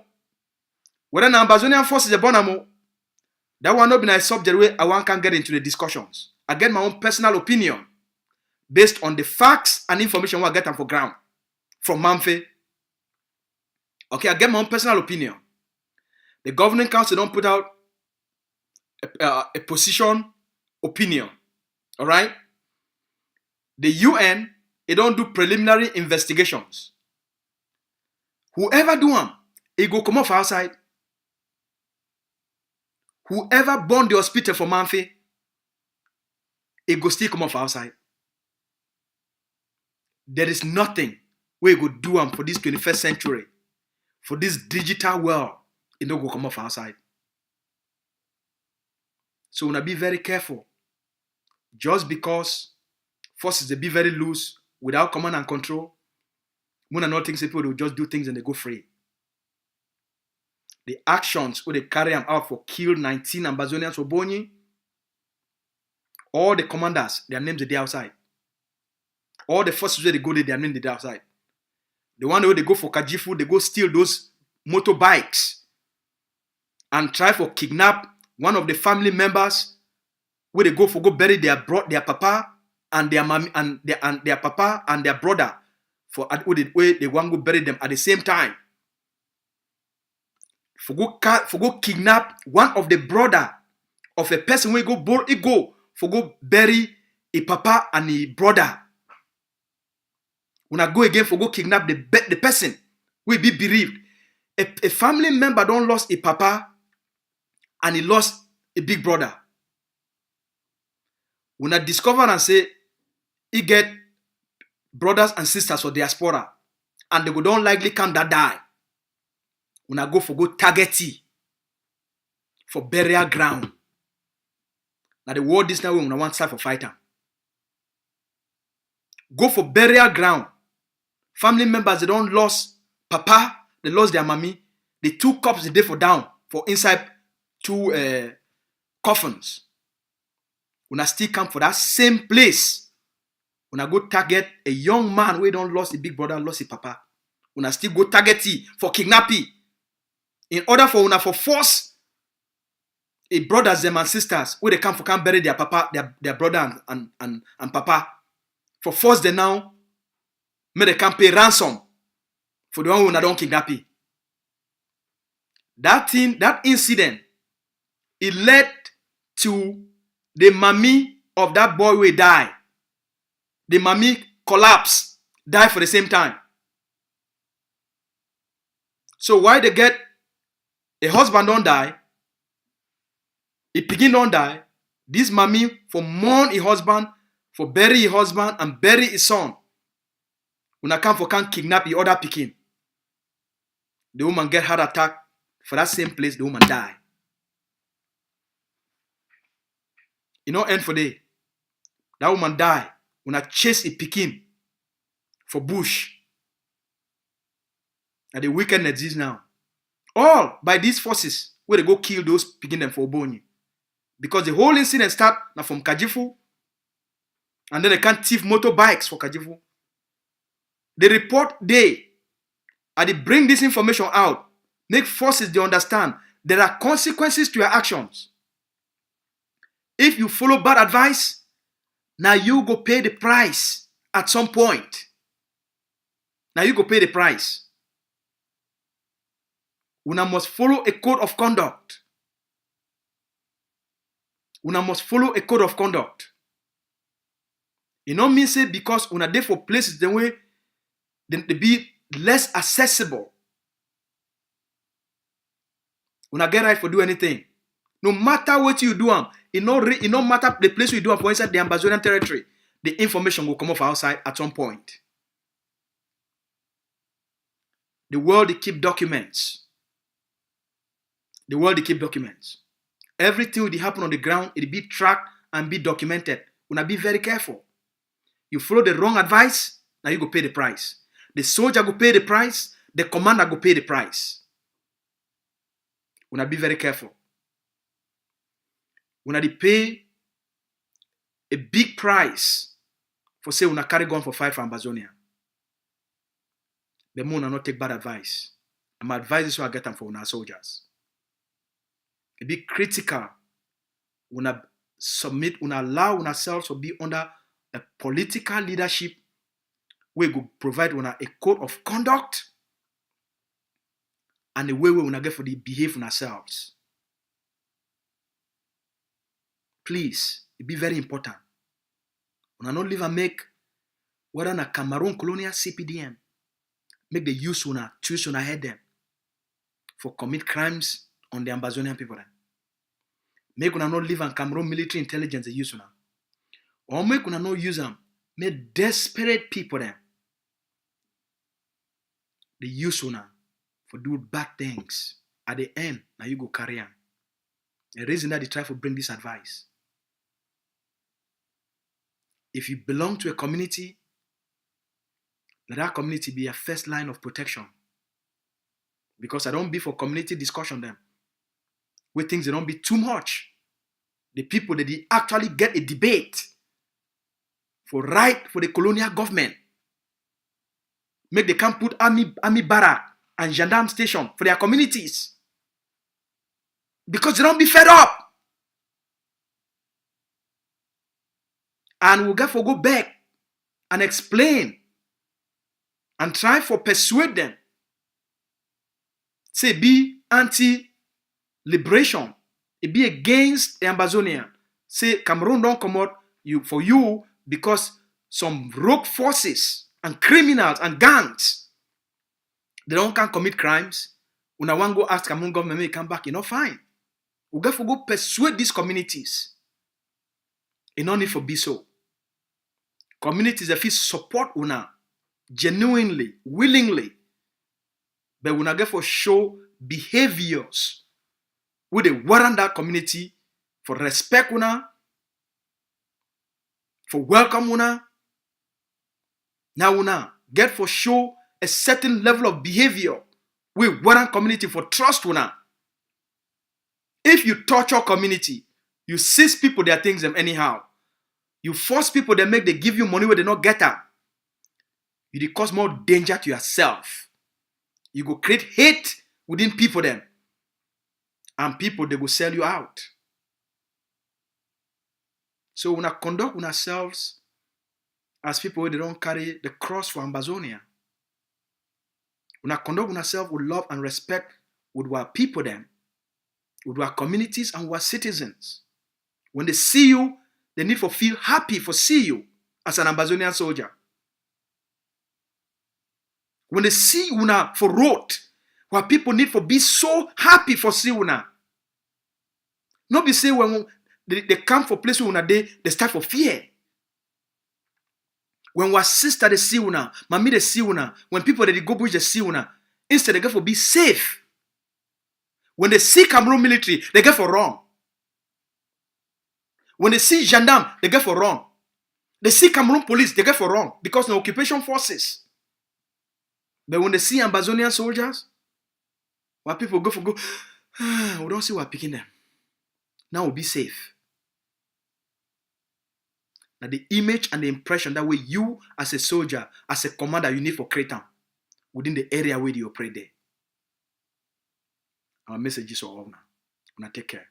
whether na Ambazonian forces they born am, that one not be a subject where I want can get into the discussions. I get my own personal opinion based on the facts and information I get for ground from Manfe. Okay, I get my own personal opinion. The governing council don't put out a position opinion. All right. The UN, it don't do preliminary investigations. Whoever do them, it go come off outside. Whoever burned the hospital for Manfe, it go still come off outside. There is nothing where you go do them for this 21st century, for this digital world, it don't go come off outside. So we be very careful. Just because forces they be very loose without command and control, we not think people will just do things and they go free. The actions where they carry them out for kill 19 Ambazonians for Bonyi, all the commanders, their names are there outside. All the forces where they go there, their names are there outside. The one where they go for Kajifu, they go steal those motorbikes and try for kidnap one of the family members where they go bury their papa and their mommy and their papa and their brother for where they want to bury them at the same time. For go kidnap one of the brother of a person where go bury a papa and a brother. When I go again for go kidnap the person will be bereaved. A family member don't lost a papa and he lost a big brother. When I discover and say he get brothers and sisters for diaspora and they go don't likely come that die. When I go target for burial ground. Now the world this now when I want start for fighter. Go for burial ground. Family members they don't lost papa, they lost their mommy. The two corpses they for down for inside two coffins. When I still come for that same place, when I go target a young man who don't lost a big brother, lost a papa. When I still go target for kidnapping. In order for una for force a brothers them and sisters where they come bury their papa, their brother and papa. For force them now, may they can pay ransom for the one who don't kidnap it. That incident, it led to the mommy of that boy will die. The mommy collapse, die for the same time. So why they get a husband don't die, a piggy don't die, this mommy for mourn a husband, for bury a husband and bury his son. When I come for can kidnap the other picking. The woman get heart attack for that same place, the woman die. You know, end for day. That woman die when I chase a picking for bush. And the wickedness is now. All by these forces where they go kill those picking them for Obonyi. Because the whole incident start now from Kajifu. And then they can't thief motorbikes for Kajifu. The report they bring this information out, make forces they understand there are consequences to your actions. If you follow bad advice, now you go pay the price at some point. Now you go pay the price. Una must follow a code of conduct. Una must follow a code of conduct. You know me say because una dey for places the way they be less accessible. Una get right for do anything. No matter what you do, it no matter the place you do for inside the Ambazonian territory, the information will come off outside at some point. The world they keep documents. The world they keep documents. Everything will happen on the ground, it'll be tracked and be documented. Una be very careful. You follow the wrong advice, now you go pay the price. The soldier go pay the price, the commander go pay the price. Una be very careful. Una they pay a big price for say una carry gun for fight for Ambazonia. The more una not take bad advice. And my advice is what I get them for una soldiers. It be critical. Una submit, una allow ourselves to be under a political leadership where we go provide una a code of conduct and the way we una get for the behave on ourselves. Please, it be very important. Una not live and make whether na Cameroun colonial CPDM make the use una choose una head them for commit crimes on the Ambazonian people. Make una not live and Cameroun military intelligence they use una. Or make una no use them. Make desperate people them. They use una for do bad things. At the end, now you go carry on. The reason that they try to bring this advice. If you belong to a community, let that community be a first line of protection. Because I don't be for community discussion them. Where things they don't be too much. The people that they actually get a debate for the colonial government. Make they can put army barrack and gendarme station for their communities. Because they don't be fed up. And we'll get for go back and explain and try for persuade them. Say be anti-liberation. It be against the Ambazonia. Say Cameroun don't come out for you because some rogue forces and criminals and gangs, they don't can commit crimes. When I want to go ask Cameroun government, may come back, fine. We got to go persuade these communities. You no need for be so. Communities that feel support una genuinely, willingly, but we not get for show behaviors with the warrant that community for respect una, for welcome una. Now una get for show a certain level of behavior with warrant community for trust una. If you torture community, you seize people their things them anyhow. You force people they give you money where they not get them. You cause more danger to yourself. You go create hate within people them. And people they go sell you out. So we conduct ourselves as people they don't carry the cross for Ambazonia. We conduct ourselves with love and respect with our people them, with our communities and our citizens. When they see you, they need to feel happy for see you as an Ambazonian soldier. When they see una for road, where people need to be so happy for see una. Not be say when they come for place una they start for fear. When our sister they see una, mommy they see una, when people they go bush they see una, instead they go for be safe. When they see Cameroun military, they get for wrong. When they see gendarme, they get for wrong. They see Cameroun police, they get for wrong because the occupation forces. But when they see Ambazonian soldiers, where people go, we don't see what picking them. Now we'll be safe. Now the image and the impression that way you as a soldier, as a commander, you need for creating within the area where you operate there. Our message is all now. Take care.